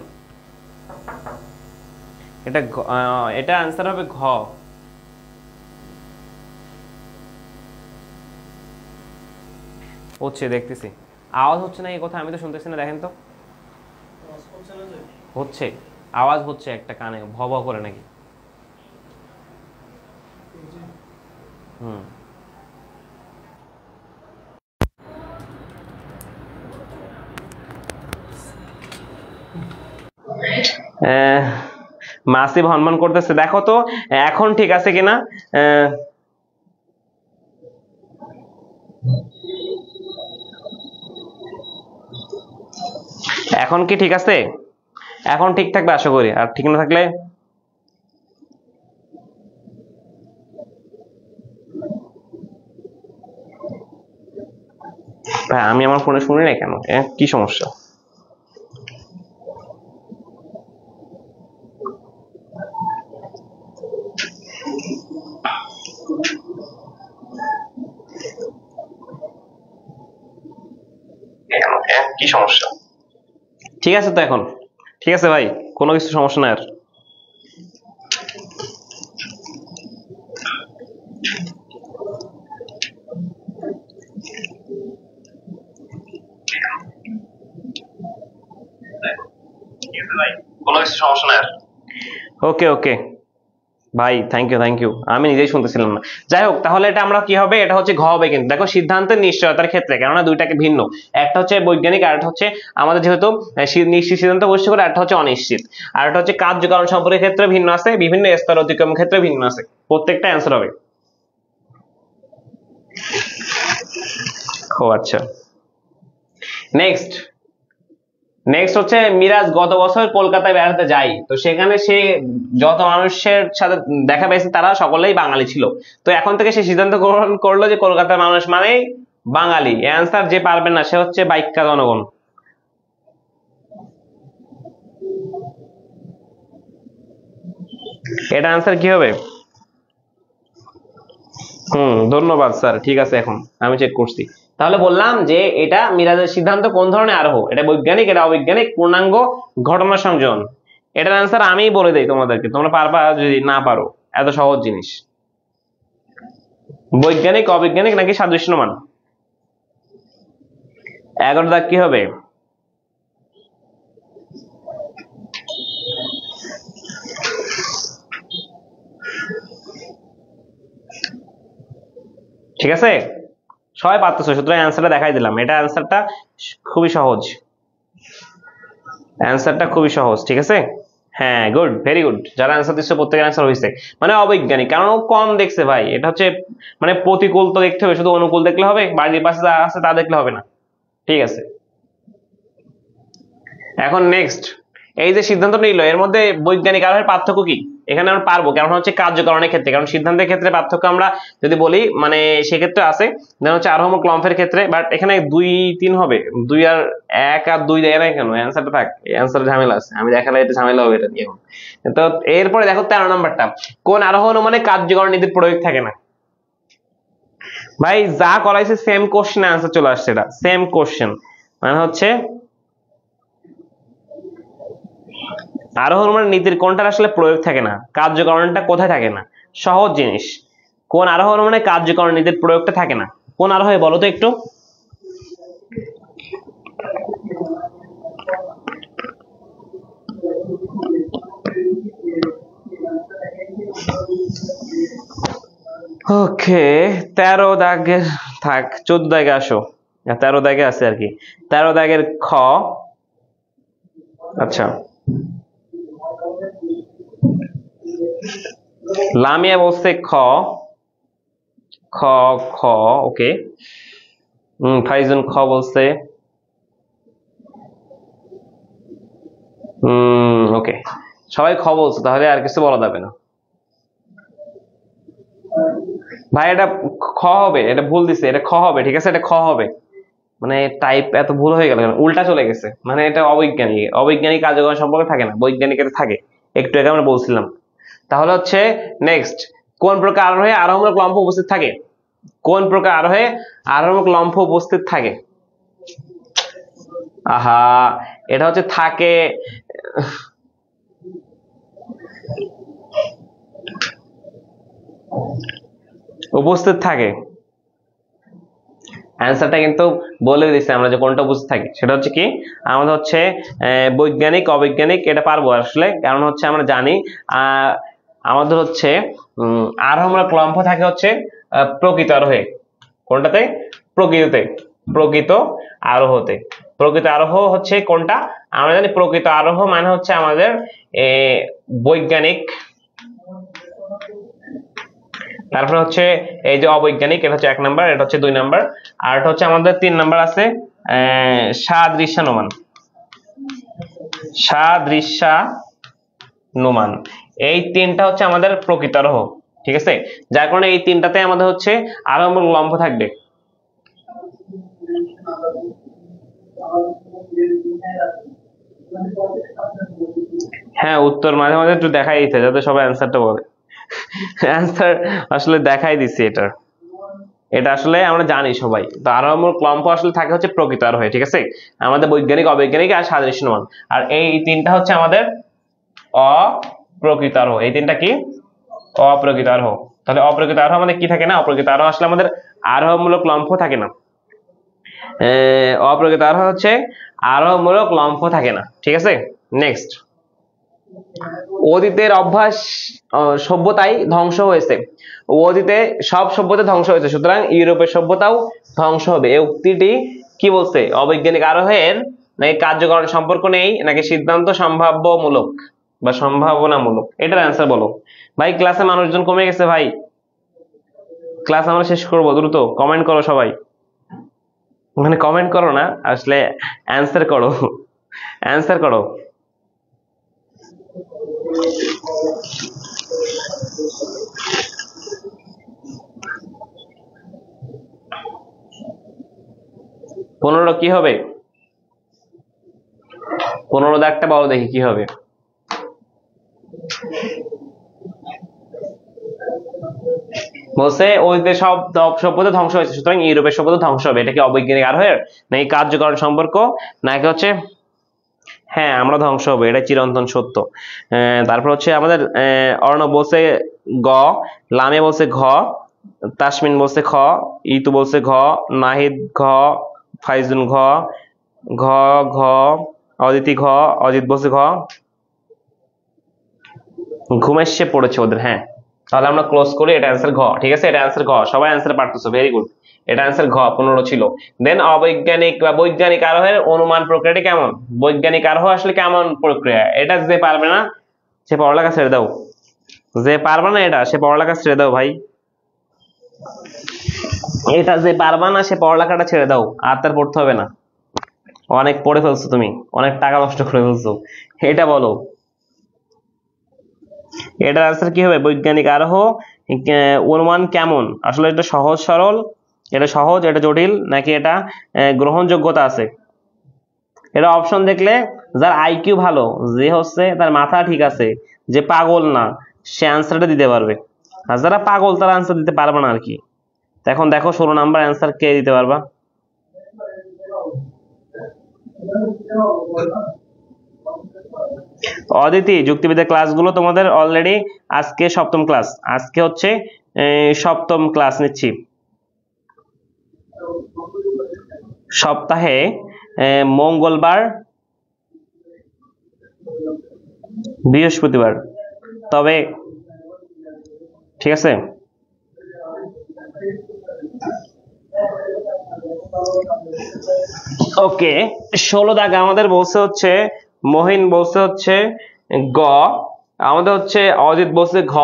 এটা এটা অ্যান্সার হবে ঘ। হচ্ছে, দেখতেছি আওয়াজ হচ্ছে না, এই কথা আমি তো শুনতেছি না, দেখেন তো। হচ্ছে, আওয়াজ হচ্ছে একটা কানে ভ ভ করে নাকি? হুম, মাসিব হনমান করতেছে, দেখো তো এখন ঠিক আছে কিনা। এখন কি ঠিক আছে? এখন ঠিক থাকবে আশা করি, আর ঠিক না থাকলে ভাই আমি আমার ফোনে শুনি না কেন, কি সমস্যা? কি সমস্যা? ঠিক আছে তো এখন, ঠিক আছে ভাই, কোনো কিছু সমস্যা নাই আর। কোনো কিছু সমস্যা নাই আর। ওকে ওকে ভাই, থ্যাংক ইউ থ্যাংক ইউ, আমি নিজেই শুনতেছিলাম না। যাই হোক, তাহলে এটা আমরা কি হবে, এটা হচ্ছে ঘ হবে। কিন্তু দেখো সিদ্ধান্তের নিশ্চয়তার ক্ষেত্রে, কেননা দুইটাকে ভিন্ন, একটা হচ্ছে বৈজ্ঞানিক আর একটা হচ্ছে আমাদের যেহেতু নিশ্চিত সিদ্ধান্ত বসে করে, একটা হচ্ছে অনিশ্চিত, আর একটা হচ্ছে কার্যকারণ সম্পর্কের ক্ষেত্রে ভিন্ন আছে, বিভিন্ন স্তর অতিক্রম ক্ষেত্রে ভিন্ন আছে। প্রত্যেকটা অ্যান্সার হবে। ও আচ্ছা, নেক্সট নেক্সট হচ্ছে মিরাজ গত বছর কলকাতায় বেড়াতে যায়, তো সেখানে সে যত মানুষের সাথে দেখা পেয়েছে তারা সকলেই বাঙালি ছিল, তো এখন থেকে সে সিদ্ধান্ত গ্রহণ করলো যে কলকাতার মানুষ মানেই বাঙালি। অ্যান্সার যে পারবে না সে হচ্ছে বাইক্কা জনগণ। এটা অ্যান্সার কি হবে? ধন্যবাদ স্যার, ঠিক আছে এখন আমি চেক করছি। তাহলে বললাম যে এটা মিরাজের সিদ্ধান্ত কোন ধরনের আরোহ, এটা বৈজ্ঞানিক, এটা অবৈজ্ঞানিক, পূর্ণাঙ্গ, ঘটনা সংযোজন। এটার অ্যান্সার আমিই বলে দেই তোমাদেরকে, তোমরা পারবা যদি না পারো, এত সহজ জিনিস। বৈজ্ঞানিক, অবৈজ্ঞানিক নাকি সাদৃশ্যমান? 11 দাগ কি হবে? ঠিক আছে, সবাই পারতেছো, সুতরাং অ্যান্সারটা দেখাই দিলাম। এটা অ্যান্সারটা খুবই সহজ, অ্যান্সারটা খুবই সহজ, ঠিক আছে। হ্যাঁ, গুড, ভেরি গুড, যারা অ্যান্সার দিচ্ছে প্রত্যেকের অ্যান্সার হয়েছে। মানে অবৈজ্ঞানিক, কারণ ও কম দেখছে ভাই, এটা হচ্ছে মানে প্রতিকূল তো দেখতে হবে, শুধু অনুকূল দেখলে হবে? বাড়ির পাশে যা আছে তা দেখলে হবে না, ঠিক আছে। এখন নেক্সট, এই যে সিদ্ধান্ত নিল এর মধ্যে বৈজ্ঞানিক আরোহের পার্থক্য কি? এখানে আমরা পারবো, কারণ হচ্ছে কার্যকরণের ক্ষেত্রে, কারণ সিদ্ধান্তের ক্ষেত্রে পার্থক্য আমরা যদি বলি মানে সেক্ষেত্রে আছে, দেন হচ্ছে আরোহ এবং লম্ফের ক্ষেত্রে, বাট এখানে 2 3 হবে, 2 আর 1 আর 2 দেয় না কেন? অ্যান্সারটা থাক, অ্যান্সার ঝামেলা আছে, আমি দেখালে এটা ঝামেলা হবে এটা নিয়ে। তো এরপরে দেখো 13 নাম্বারটা, কোন আরোহ অনুমানে কার্যকরণ নীতির প্রয়োগ থাকে না? ভাই যা করাইছে সেম কোশ্চেন অ্যান্সার চলে আসছে, এটা সেম কোশ্চেন, মানে হচ্ছে আরোহ অনুমানের নীতির কোনটার আসলে প্রয়োগ থাকে না, কার্যকরণটা কোথায় থাকে না? সহজ জিনিস, কোন আরোহ অনুমানে কার্যকরণ নীতির প্রয়োগটা থাকে না? কোন আরোহে বলো তো একটু? ওকে, 13 দাগের থাক, 14 দাগে আসো, 13 দাগে আছে আর কি। 13 দাগের খ, আচ্ছা লামিয়া বলছে খ, খ, খ, ওকে। ফাইজুন খ বলছে, ওকে, সবাই খ বলছে, তাহলে আর কিছু বলা যাবে না ভাই। এটা খ হবে, এটা ভুল দিছে, এটা খ হবে, ঠিক আছে, এটা খ হবে। মানে টাইপ এত ভুল হয়ে গেল কেন? উল্টা চলে গেছে, মানে এটা অবৈজ্ঞানিক, অবৈজ্ঞানিক কার্যক্রম সম্পর্কে থাকে না, বৈজ্ঞানিক এটা থাকে, একটু আগে আমরা বলছিলাম। তাহলে হচ্ছে নেক্সট, কোন প্রকার আরোহে আরোহমূলক লম্ফ উপস্থিত থাকে? কোন প্রকার আরোহে আরোহমূলক লম্ফ উপস্থিত থাকে? আহা, এটা হচ্ছে থাকে, উপস্থিত থাকে, অ্যান্সারটা কিন্তু বলে দিচ্ছি আমরা যে কোনটা উপস্থিত থাকে, সেটা হচ্ছে কি আমাদের হচ্ছে বৈজ্ঞানিক, অবৈজ্ঞানিক, এটা পারবো আসলে, কারণ হচ্ছে আমরা জানি আমাদের হচ্ছে আরোহমূলক লম্ফ থাকে হচ্ছে প্রকৃত আরোহে। কোনটাতে? প্রকৃততে, প্রকৃত আরোহতে। প্রকৃত আরোহ হচ্ছে কোনটা? আমরা জানি প্রকৃত আরোহ মানে হচ্ছে আমাদের বৈজ্ঞানিক, তারপর হচ্ছে এই যে অবৈজ্ঞানিক, এটা হচ্ছে 1 নাম্বার, এটা হচ্ছে 2 নাম্বার, আর এটা হচ্ছে আমাদের 3 নাম্বার আছে সাদৃশ্যানুমান, সাদৃশ্যানুমান। এই তিনটা হচ্ছে আমাদের প্রকৃত আরোহ, ঠিক আছে, যার কারণে এই তিনটাতে আমাদের হচ্ছে আরোহমূলক লম্ফ থাকবে। হ্যাঁ, উত্তর মাঝে মাঝে একটু দেখাই দিতে যাতে সবাই অ্যান্সারটা বলে। অ্যান্সার আসলে দেখাই দিচ্ছি, এটা এটা আসলে আমরা জানি সবাই। তো আরোহমূলক লম্ফ আসলে থাকে হচ্ছে প্রকৃত আরোহে, ঠিক আছে, আমাদের বৈজ্ঞানিক, অবৈজ্ঞানিক আর সাদৃশ্যমান। আর এই তিনটা হচ্ছে আমাদের অপ্রকৃত আরোহ। এই তিনটা কি? অপ্রকৃত আরোহ। তাহলে অপ্রকৃত আরোহ আমাদের কি থাকে না? অপ্রকৃত আরোহ আসলে আমাদের আরোহমূলক লম্ফ থাকে না। অপ্রকৃত আরোহ হচ্ছে আরোহমূলক লম্ফ থাকে না, ঠিক আছে। নেক্সট, অতীতের অভ্যাস সভ্যতাই ধ্বংস হয়েছে। অতীতে সব সভ্যতা ধ্বংস হয়েছে, সুতরাং ইউরোপের সভ্যতাও ধ্বংস হবে। এই উক্তিটি কি বলছে? অবৈজ্ঞানিক আরোহের নাকি কার্যকরণ সম্পর্ক নেই, নাকি সিদ্ধান্ত সম্ভাব্যমূলক বা সম্ভাবনামূলক? এটার অ্যান্সার বলো ভাই। ক্লাসে মানুষজন কমে গেছে ভাই, ক্লাস আমরা শেষ করবো, দ্রুত কমেন্ট করো সবাই। মানে কমেন্ট করো না, আসলে অ্যান্সার করো, অ্যান্সার করো। পনেরো কি হবে? 15 দাগটা বলো দেখি কি হবে। বলছে ওই যে সব সভ্যতা ধ্বংস হয়েছে, সুতরাং ইউরোপের সভ্যতা ধ্বংস হবে। এটা কি অবৈজ্ঞানিক আরোহের নাকি কার্যকরণ সম্পর্ক নাকি হচ্ছে? হ্যাঁ, আমরা ধ্বংস হবে, এটা চিরন্তন সত্য। তারপর হচ্ছে আমাদের অর্ণব বলছে গ, লামে বলছে ঘ, তাসমিন বলছে খ, ইতু বলছে ঘ, নাহিদ ঘ, ফাইজুন ঘ, ঘ ঘ, অদিতি ঘ, অজিত বলছে ঘ। ঘুমেশে পড়েছে ওদের, হ্যাঁ। তাহলে আমরা ক্লোজ করি, এটা অ্যান্সার ঘ, ঠিক আছে? এটা অ্যান্সার ঘ, সবাই অ্যান্সার পারতেছো, ভেরি গুড। এটা অ্যান্সার ঘ, 15 ছিল। দেন অবৈজ্ঞানিক বা বৈজ্ঞানিক আরোহের অনুমান প্রক্রিয়াটি কেমন? বৈজ্ঞানিক আরোহ আসলে কেমন প্রক্রিয়া? এটা যে পারবে না সে পড়ালেখা ছেড়ে দাও, যে পারবে না এটা সে পড়ালেখা ছেড়ে দাও ভাই, এটা যে পারবা না সে পড়ালেখাটা ছেড়ে দাও, আর তার পড়তে হবে না। অনেক পড়ে ফেলছো তুমি, অনেক টাকা নষ্ট করে ফেলছো। এটা বলো, এটার আনসার কি হবে? বৈজ্ঞানিক আরোহ অনুমান কেমন, আসলে এটা সহজ সরল, এটা সহজ, এটা জটিল, নাকি এটা গ্রহণযোগ্যতা আছে? এটা অপশন দেখলে যার আইকিউ ভালো, যে হচ্ছে তার মাথা ঠিক আছে, যে পাগল না, সে আনসারটা দিতে পারবে। আর যারা পাগল তারা আনসার দিতে পারবে না আর কি। এখন দেখো 16 নাম্বার অ্যান্সার কে দিতে পারবা? অদিতি, যুক্তিবিদ্যার ক্লাসগুলো তোমাদের অলরেডি আজকে সপ্তম ক্লাস, আজকে হচ্ছে সপ্তম ক্লাস নিচ্ছি। সপ্তাহে মঙ্গলবার, বৃহস্পতিবার, তবে ঠিক আছে। ওকে, 16 দাগ আমাদের বলছে হচ্ছে, মহিন বলছে হচ্ছে গ, আমাদের হচ্ছে অজিত বলছে ঘ।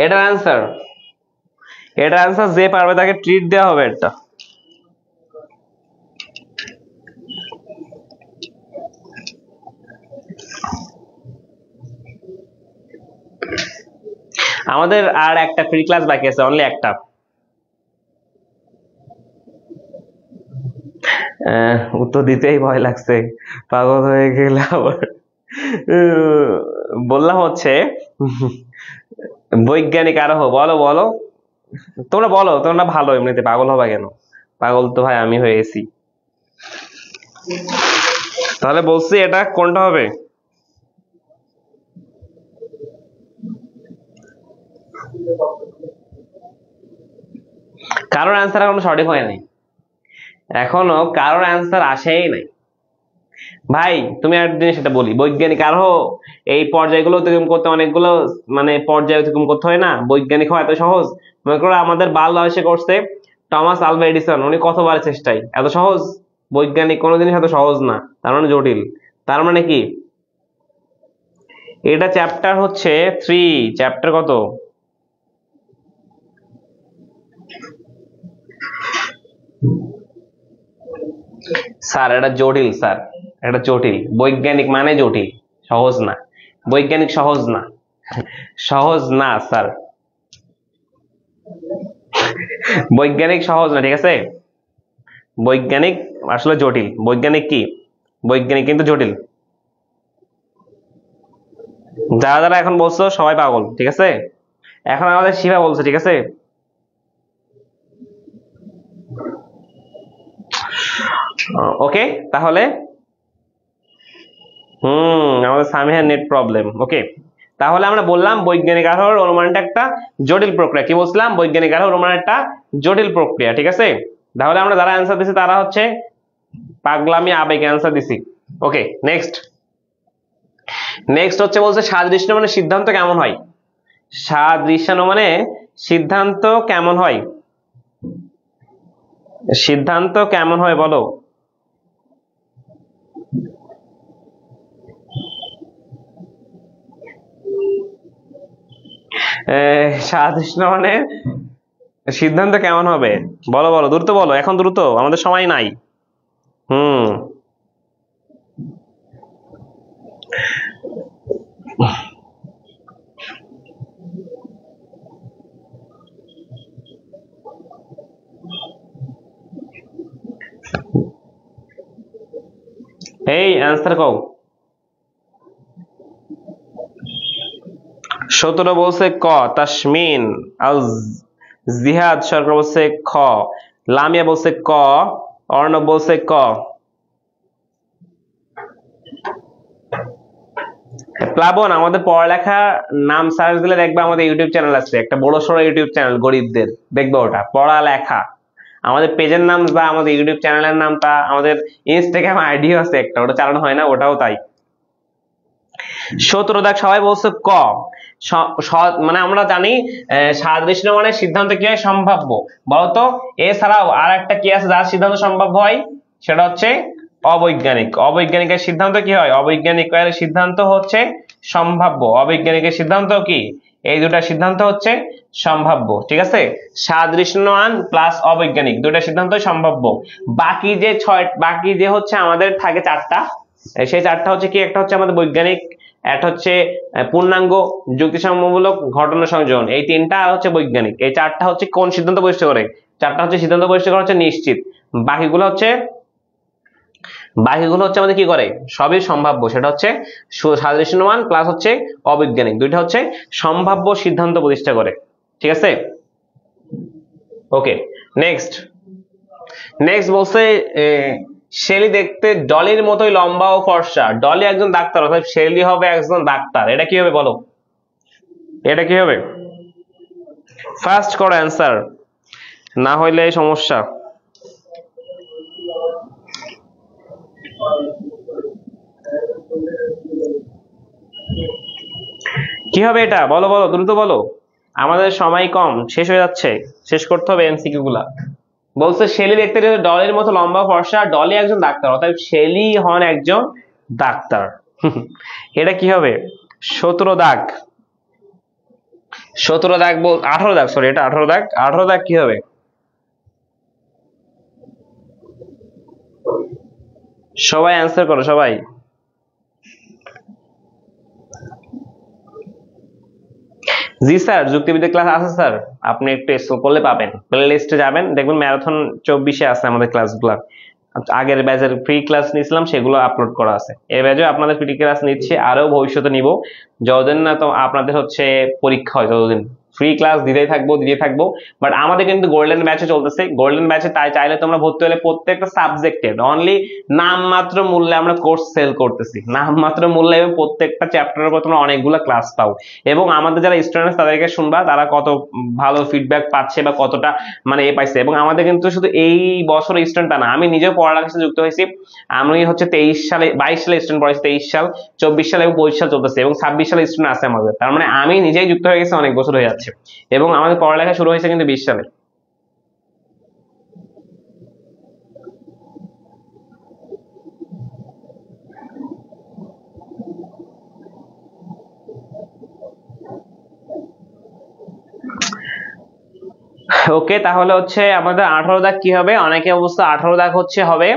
এটার অ্যান্সার, এটার অ্যান্সার যে পারবে তাকে ট্রিট দেওয়া হবে একটা। আমাদের আর একটা ফ্রি ক্লাস বাকি আছে, অনলি একটা। উত্তর দিতেই ভয় লাগছে, পাগল হয়ে গেলে আবার। বললাম হচ্ছে বৈজ্ঞানিক আরোহ, বলো বলো, তোমরা বলো, তোমরা ভালো, এমনিতে পাগল হবা কেন? পাগল তো ভাই আমি হয়ে গেছি। তাহলে বলছি এটা কোনটা হবে? কারোর অ্যান্সার এখনো সঠিক হয় নাই, এখনো কারোর অ্যান্সার আসেই নাই ভাই। তুমি আর জিনিস এটা বলি, বৈজ্ঞানিক আরোহ এই পর্যায়গুলো অতিক্রম করতে অনেকগুলো মানে পর্যায় অতিক্রম করতে হয় না, বৈজ্ঞানিক হওয়া এত সহজ? মনে করো আমাদের বাল বয়সে করছে টমাস আলভা এডিসন, উনি কতবার চেষ্টায়, এত সহজ? বৈজ্ঞানিক কোনো জিনিস এত সহজ না, তার মানে জটিল। তার মানে কি এটা চ্যাপ্টার হচ্ছে 3, চ্যাপ্টার কত? স্যার এটা জটিল, স্যার এটা জটিল, বৈজ্ঞানিক মানে জটিল, সহজ না। বৈজ্ঞানিক সহজ না, সহজ না স্যার, বৈজ্ঞানিক সহজ না, ঠিক আছে? বৈজ্ঞানিক আসলে জটিল, বৈজ্ঞানিক কি, বৈজ্ঞানিক কিন্তু জটিল। যারা যারা এখন বলছো সবাই পাগল, ঠিক আছে? এখন আমাদের শিবা বলছে, ঠিক আছে? ওকে, তাহলে আমাদের সামিহার নেট প্রবলেম। ওকে, তাহলে আমরা বললাম বৈজ্ঞানিক আরোহর অনুমানটা একটা জটিল প্রক্রিয়া। কি বলছিলাম? বৈজ্ঞানিক আরোহর অনুমান একটা জটিল প্রক্রিয়া, ঠিক আছে? তাহলে আমরা যারা অ্যান্সার দিছি তারা হচ্ছে পাগলামি আবেগে অ্যান্সার দিছি। ওকে, নেক্সট। নেক্সট হচ্ছে বলছে সাদৃশ্যানুমানে সিদ্ধান্ত কেমন হয়? সাদৃশ্যানুমানে সিদ্ধান্ত কেমন হয়? সিদ্ধান্ত কেমন হয় বলো? সাদৃশ্যানুমানে সিদ্ধান্ত কেমন হবে? বলো বলো, দ্রুত বলো, এখন দ্রুত, আমাদের সময় নাই। হুম। এই অ্যান্সার কও। 17 বলছে ক, তাসমিন আল জিহাদ সরকার বলছে খ, লামিয়া বলছে ক, অর্ণব বলছে ক। প্লাবন, আমাদের পড়ালেখা নাম সার্চ দিলে দেখবে আমাদের ইউটিউব চ্যানেল আছে, একটা বড় সড়ো ইউটিউব চ্যানেল গরিবদের, দেখবে ওটা পড়ালেখা। আমাদের পেজের নাম বা আমাদের ইউটিউব চ্যানেলের নামটা, আমাদের ইনস্টাগ্রাম আইডিও আছে একটা, ওটা চালানো হয় না, ওটাও তাই। 17 দাগ সবাই বলছে ক। মানে আমরা জানি সাদৃশ্য মানে সিদ্ধান্ত কি হয়, সম্ভাব্য। বলতো এছাড়াও আর একটা কি আছে যার সিদ্ধান্ত সম্ভাব্য হয়, সেটা হচ্ছে অবৈজ্ঞানিক। অবৈজ্ঞানিকের সিদ্ধান্ত কি হয়, অবৈজ্ঞানিকের সিদ্ধান্ত হচ্ছে সম্ভাব্য। অবৈজ্ঞানিকের সিদ্ধান্ত কি, এই দুটা সিদ্ধান্ত হচ্ছে সম্ভাব্য, ঠিক আছে। সাদৃশ্যমান প্লাস অবৈজ্ঞানিক দুটা সিদ্ধান্ত সম্ভাব্য। বাকি যে হচ্ছে আমাদের থাকে চারটা, সেই চারটা হচ্ছে কি, একটা হচ্ছে আমাদের বৈজ্ঞানিক, একটা হচ্ছে পূর্ণাঙ্গ, যুক্তিসঙ্গতমূলক, ঘটনা সংযোজন, এই তিনটা, আর হচ্ছে বৈজ্ঞানিক। এই চারটা হচ্ছে কোন সিদ্ধান্ত প্রতিষ্ঠা করে, চারটা হচ্ছে সিদ্ধান্ত প্রতিষ্ঠা করা হচ্ছে নিশ্চিত। বাকিগুলো হচ্ছে আমাদের কি করে, সবই সম্ভাব্য। সেটা হচ্ছে সাদৃশ্যমান প্লাস হচ্ছে অবৈজ্ঞানিক, দুইটা হচ্ছে সম্ভাব্য সিদ্ধান্ত প্রতিষ্ঠা করে, ঠিক আছে। ওকে, নেক্সট বলছে শেলি দেখতে ডলির মতোই লম্বা ও ফর্সা। ডলি একজন ডাক্তার, অর্থাৎ শেলি হবে একজন ডাক্তার। এটা কি হবে বলো, এটা কি হবে? ফার্স্ট করো অ্যান্সার, না হইলে সমস্যা। কি হবে এটা, বলো বলো, দ্রুত বলো, আমাদের সময় কম, শেষ হয়ে যাচ্ছে, শেষ করতে হবে এমসিকিউ গুলা। বলছে শেলি দেখতে ডলের মতো লম্বা ফর্সা, ডলি একজন ডাক্তার, অর্থাৎ শেলি হন একজন ডাক্তার। এটা কি হবে? 17 দাগ, 17 দাগ 18 দাগ, সরি এটা 18 দাগ। 18 দাগ কি হবে? সবাই অ্যান্সার করো, সবাই। জি স্যার, যুক্তিবিদ্যা ক্লাস আছে স্যার, আপনি একটু স্ক্রল করলে পাবেন, প্লে লিস্টে যাবেন, দেখবেন ম্যারাথন 24-এ আছে আমাদের ক্লাসগুলো। আগের ব্যাচের ফ্রি ক্লাস নিয়েছিলাম, সেগুলো আপলোড করা আছে। এই ব্যাচে আপনাদের ফ্রি ক্লাস নিচ্ছে, আরো ভবিষ্যতে নিব, যতদিন না তো আপনাদের হচ্ছে পরীক্ষা হয় ততদিন ফ্রি ক্লাস দিতেই থাকবো। বাট আমাদের কিন্তু গোল্ডেন ব্যাচে চলতেছে, গোল্ডেন ব্যাচে তাই চাইলে তোমরা ভর্তি হলে প্রত্যেকটা সাবজেক্টের অনলি নামমাত্র মূল্যে আমরা কোর্স সেল করতেছি, নামমাত্র মূল্যে, এবং প্রত্যেকটা চ্যাপ্টারের উপর তোমরা অনেকগুলো ক্লাস পাও। এবং আমাদের যারা স্টুডেন্টস তাদেরকে শুনবা তারা কত ভালো ফিডব্যাক পাচ্ছে বা কতটা মানে পাইছে। এবং আমাদের কিন্তু শুধু এই বছর স্টুডেন্টটা না, আমি নিজেও পড়ালেখার সাথে যুক্ত হয়েছি। আমি হচ্ছে 22 সালে স্টুডেন্ট পড়াইছি, 23 সাল, 24 সাল এবং 25 সাল চলতেছে, এবং 26 সালে স্টুডেন্ট আছে আমাদের। তার মানে আমি নিজেই যুক্ত হয়ে গেছি, অনেক বছর হয়ে যাচ্ছে। এবং আমাদের পড়ালেখা শুরু হয়েছে কিন্তু 20 সালে। ওকে, তাহলে হচ্ছে আমাদের 18 দাগ কি হবে? অনেকে অবশ্য 18 দাগ হচ্ছে হবে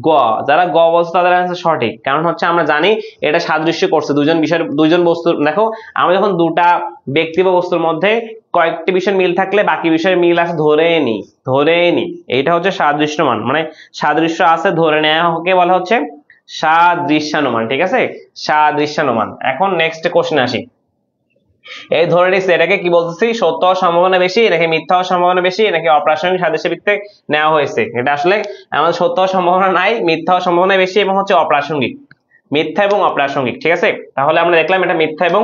গ। যারা গ বলছে তাদের অ্যান্সার সঠিক, কারণ হচ্ছে আমরা জানি এটা সাদৃশ্য করছে দুইজন বস্তু। দেখো, আমরা যখন দুটা ব্যক্তি বা বস্তুর মধ্যে কয়েকটি বিষয় মিল থাকলে বাকি বিষয়ের মিল আছে ধরে নি, এইটা হচ্ছে সাদৃশ্যমান, মানে সাদৃশ্য আছে ধরে নেওয়াকে বলা হচ্ছে সাদৃশ্যানুমান, ঠিক আছে, সাদৃশ্যানুমান। এখন নেক্সট কোশ্চেন আসি। এই ধরে নিচ্ছি এটাকে কি বলতেছি, সত্য হওয়ার সম্ভাবনা বেশি নাকি মিথ্যা হওয়ার সম্ভাবনা বেশি নাকি অপ্রাসঙ্গিক সাদৃশ্য ভিত্তিক নেওয়া হয়েছে। এটা আসলে আমাদের সত্য হওয়ার সম্ভাবনা নাই, মিথ্যা হওয়ার সম্ভাবনা বেশি এবং হচ্ছে অপ্রাসঙ্গিক, মিথ্যা এবং অপ্রাসঙ্গিক, ঠিক আছে। তাহলে আমরা দেখলাম এটা মিথ্যা এবং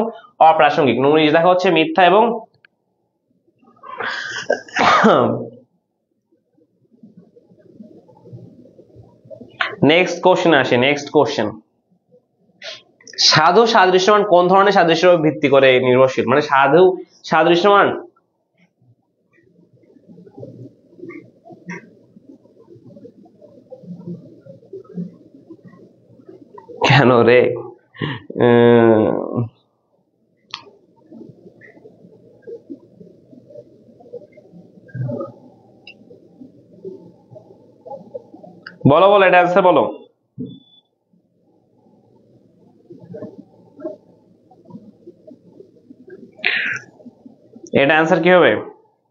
অপ্রাসঙ্গিক। নুন দেখা হচ্ছে মিথ্যা এবং নেক্সট কোশ্চেন আসে, নেক্সট কোশ্চেন। সাধু সাদৃশ্যমান কোন ধরনের সাদৃশ্যের উপর ভিত্তি করে নির্ভরশীল, মানে সাধু সাদৃশ্যমান কেন রে? বলো বলো, এটা অ্যান্সার বলো। এটা অ্যান্সার কি হবে?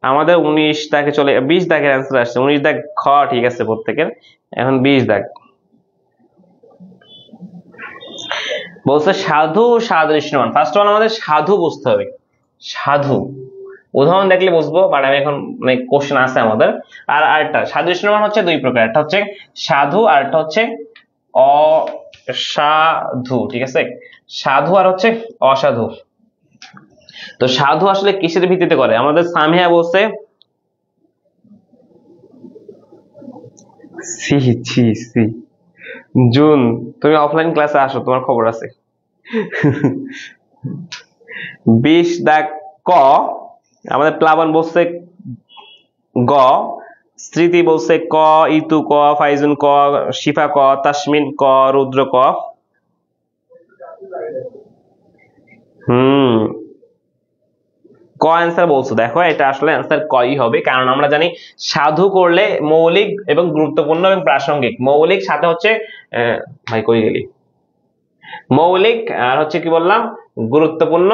আমাদের 19 দাগে চলে, 20 দাগের অ্যান্সার আসছে। 19 দাগ খ ঠিক আছে প্রত্যেকের। এখন 20 দাগ বলছে সাধু সাদৃশ্যমান। ফার্স্ট অফ অল আমাদের সাধু বুঝতে হবে। সাধু উদাহরণ দেখলে বুঝবো, বাট আমি এখন মানে কোশ্চেন আছে আমাদের। আর আরেকটা সাদৃশ্যমান হচ্ছে দুই প্রকার, একটা হচ্ছে সাধু আর একটা হচ্ছে অসাধু, ঠিক আছে? সাধু আর হচ্ছে অসাধু। তো সাধু আসলে কিসের ভিত্তিতে করে? আমাদের সামিয়া বলছে, সি ছি সি, জুন তুমি অফলাইন ক্লাসে আসো, তোমার খবর আছে। 20 দাগ ক, আমাদের প্লাবন বলছে গ, স্মৃতি বলছে ক, ইতু ক, ফাইজুন ক, শিফা ক, তাসমিন ক, রুদ্র ক। হুম, ক অ্যান্সার বলছো। দেখো এটা আসলে অ্যান্সার কই হবে, কারণ আমরা জানি সাধু করলে মৌলিক এবং গুরুত্বপূর্ণ এবং প্রাসঙ্গিক। মৌলিক সাথে হচ্ছে ভাই কই গেলি, মৌলিক আর হচ্ছে কি বললাম, গুরুত্বপূর্ণ,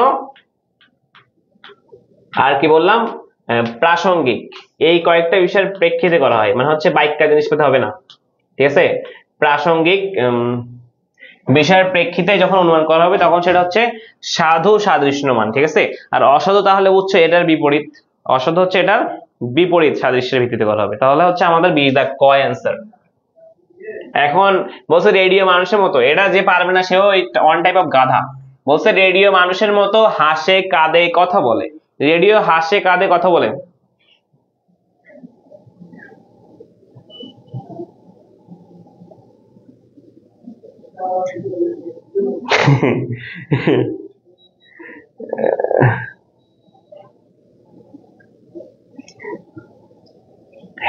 আর কি বললাম, প্রাসঙ্গিক। এই কয়েকটা বিষয়ের প্রেক্ষিতে করা হয়, মানে হচ্ছে বাইকটা জিনিস পেতে হবে না, ঠিক আছে? প্রাসঙ্গিক বিষয়ের প্রেক্ষিতে যখন অনুমান করা হবে তখন সেটা হচ্ছে সাধু সাদৃশ্যমান, ঠিক আছে? আর অসাধু তাহলে বুঝছো এটার বিপরীত। অসাধু হচ্ছে এটার বিপরীত, সাদৃশ্যের ভিত্তিতে করা হবে। তাহলে হচ্ছে আমাদের 20 দাগ ক অ্যান্সার। এখন বলছে রেডিও মানুষের মতো, এটা যে পারবে না সেও ওয়ান টাইপ অফ গাধা। বলছে রেডিও মানুষের মতো হাসে কাঁদে কথা বলে। রেডিও হাসে কাঁদে কথা বলে।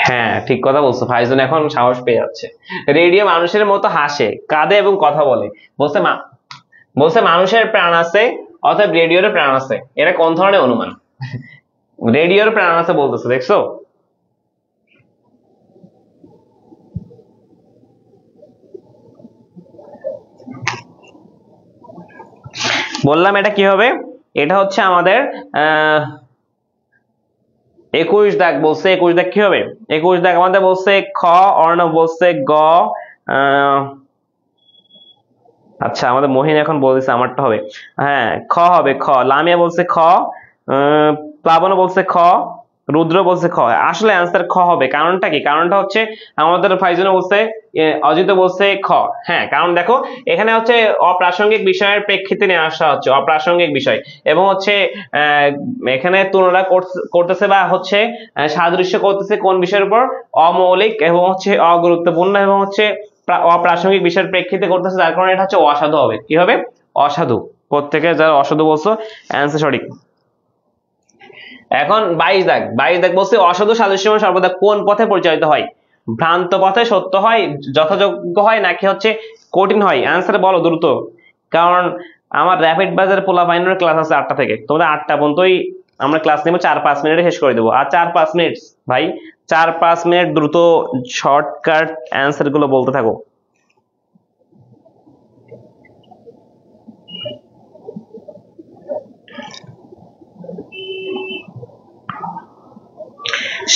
হ্যাঁ ঠিক কথা বলছো, ফাইজুন এখন সাহস পেয়ে যাচ্ছে। রেডিও মানুষের মতো হাসে কাঁদে এবং কথা বলে। বলছে বলছে মানুষের প্রাণ আছে, অর্থাৎ রেডিওর প্রাণ আছে। এটা কোন ধরনের অনুমান? রেডিওর প্রাণ আছে বলতেছে, দেখছো? বললাম এটা কি হবে? এটা হচ্ছে আমাদের 21 দাগ বলছে। 21 দাগ কি হবে? 21 দাগ আমাদের বলছে খ, অর্ণব বলছে গ। আচ্ছা আমাদের মহিন এখন বলতেছে আমারটা হবে, হ্যাঁ খ হবে, খ। লামিয়া বলছে খ, প্লাবন বলছে খ, রুদ্র বলছে খ। আসলে অ্যান্সার খ হবে। কারণটা কি? কারণটা হচ্ছে আমাদের ফাইজুন বলছে, অজিত বলছে খ। হ্যাঁ কারণ দেখো এখানে হচ্ছে অপ্রাসঙ্গিক বিষয়ের প্রেক্ষিতে নিয়ে আসা হচ্ছে, অপ্রাসঙ্গিক বিষয়। এবং হচ্ছে এখানে তুলনা করতেছে বা হচ্ছে সাদৃশ্য করতেছে কোন বিষয়ের উপর? অমৌলিক এবং হচ্ছে অগুরুত্বপূর্ণ এবং হচ্ছে অপ্রাসঙ্গিক বিষয়ের প্রেক্ষিতে করতেছে, যার কারণে এটা হচ্ছে অসাধু হবে। কি হবে? অসাধু। প্রত্যেকে যারা অসাধু বলছো অ্যান্সার সঠিক। এখন 22 দাগ, 22 দাগ বলছে অসাধু সাদৃশ্যমান সর্বদা কোন পথে পরিচালিত হয়? ভ্রান্ত পথে সত্য হয়, যথাযোগ্য হয়, নাকি হচ্ছে কঠিন হয়? অ্যান্সার বলো দ্রুত, কারণ আমার র্যাপিড বাজার পোলা ফাইনের ক্লাস আছে 8টা থেকে। তোমাদের 8টা পর্যন্তই আমরা ক্লাস নেবো, 4-5 মিনিটে শেষ করে দেবো। আর 4-5 মিনিট ভাই, 4-5 মিনিট দ্রুত শর্টকাট অ্যান্সার গুলো বলতে থাকো।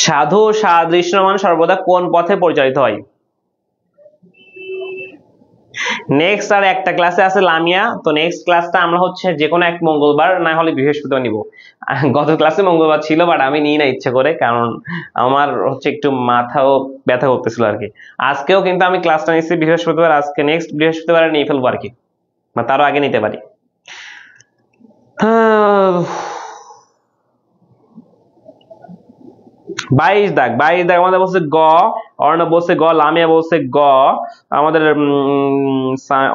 সাধু সাদৃশ্যমান সর্বদা কোন পথে পরিচালিত হয়? নেক্সট আর একটা ক্লাসে আছে লামিয়া। তো নেক্সট ক্লাসটা আমরা হচ্ছে যে কোনো এক মঙ্গলবার না হলে বৃহস্পতিবার নিব। গত ক্লাসে মঙ্গলবার ছিল, বাট আমি নিই না ইচ্ছে করে, কারণ আমার হচ্ছে একটু মাথাও ব্যথা করতেছিল আর কি। আজকেও কিন্তু আমি ক্লাসটা নিচ্ছি বৃহস্পতিবার, আজকে নেক্সট বৃহস্পতিবার নিয়ে ফেলবো আর কি, বা তারও আগে নিতে পারি। 22 দাগ, 22 দাগ আমাদের বলছে গ, অর্ণব বলছে গ, লামিয়া বলছে গ, আমাদের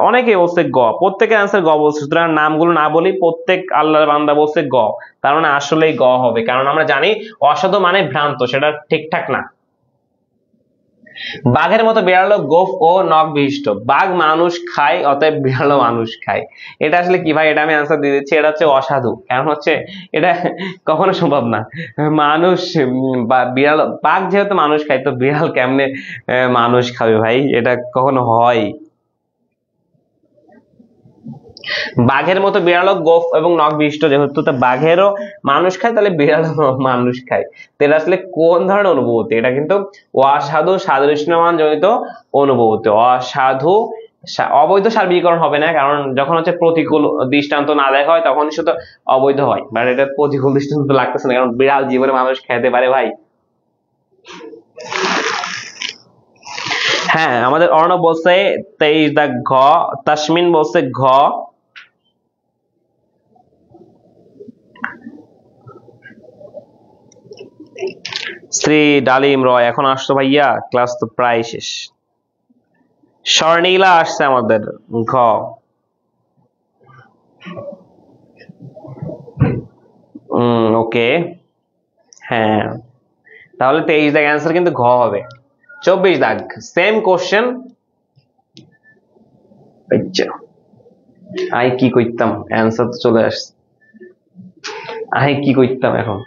অনেকে বলছে গ। প্রত্যেকের অ্যান্সার গ বলছে। সুতরাং নামগুলো না বলি, প্রত্যেক আল্লাহর বান্দা বলছে গ। তার মানে আসলেই গ হবে, কারণ আমরা জানি অসাধু মানে ভ্রান্ত, সেটা ঠিকঠাক না। বাঘের মতো বিড়ালও গোঁফ ও নখ বিশিষ্ট। বাঘ মানুষ খায়, অতএব বিড়ালও মানুষ খায়। এটা আসলে কি ভাই? এটা আমি আনসার দিয়ে দিচ্ছি, এটা হচ্ছে অসাধু। কারণ হচ্ছে এটা কখনো সম্ভব না। মানুষ বা বিড়াল, বাঘ যেহেতু মানুষ খায় তো বিড়াল কেমনে মানুষ খাবে ভাই? এটা কখনো হয়? বাঘের মতো বিড়ালও গোঁফ এবং নখ বিশিষ্ট, যেহেতু তো বাঘেরও মানুষ খায় তাহলে বিড়ালও মানুষ খায়। তো এটা আসলে কোন ধরনের অনুভূতি? এটা কিন্তু অসাধু সাদৃশ্যমান জনিত অনুভূতি। অসাধু অবৈধ সার্বিকরণ হবে না, কারণ যখন হচ্ছে প্রতিকূল দৃষ্টান্ত না দেখা হয় তখন শুধু অবৈধ হয়, বাট এটা প্রতিকূল দৃষ্টান্ত লাগতেছে না, কারণ বিড়াল জীবনে মানুষ খেতে পারে ভাই। হ্যাঁ, আমাদের অর্ণব বলছে 23 দাগ ঘ, তাসমিন বলছে ঘ, শ্রী ডালিম রয় এখন আসতো ভাইয়া, ক্লাস তো প্রায় শেষ। স্বর্ণীলা আসছে আমাদের ঘ। ওকে, হ্যাঁ, তাহলে 23 দাগ অ্যান্সার কিন্তু ঘ হবে। 24 দাগ সেম কোশ্চেন। আচ্ছা, আই কি করতাম, অ্যান্সার তো চলে আসছে, আই কি করতাম এখন?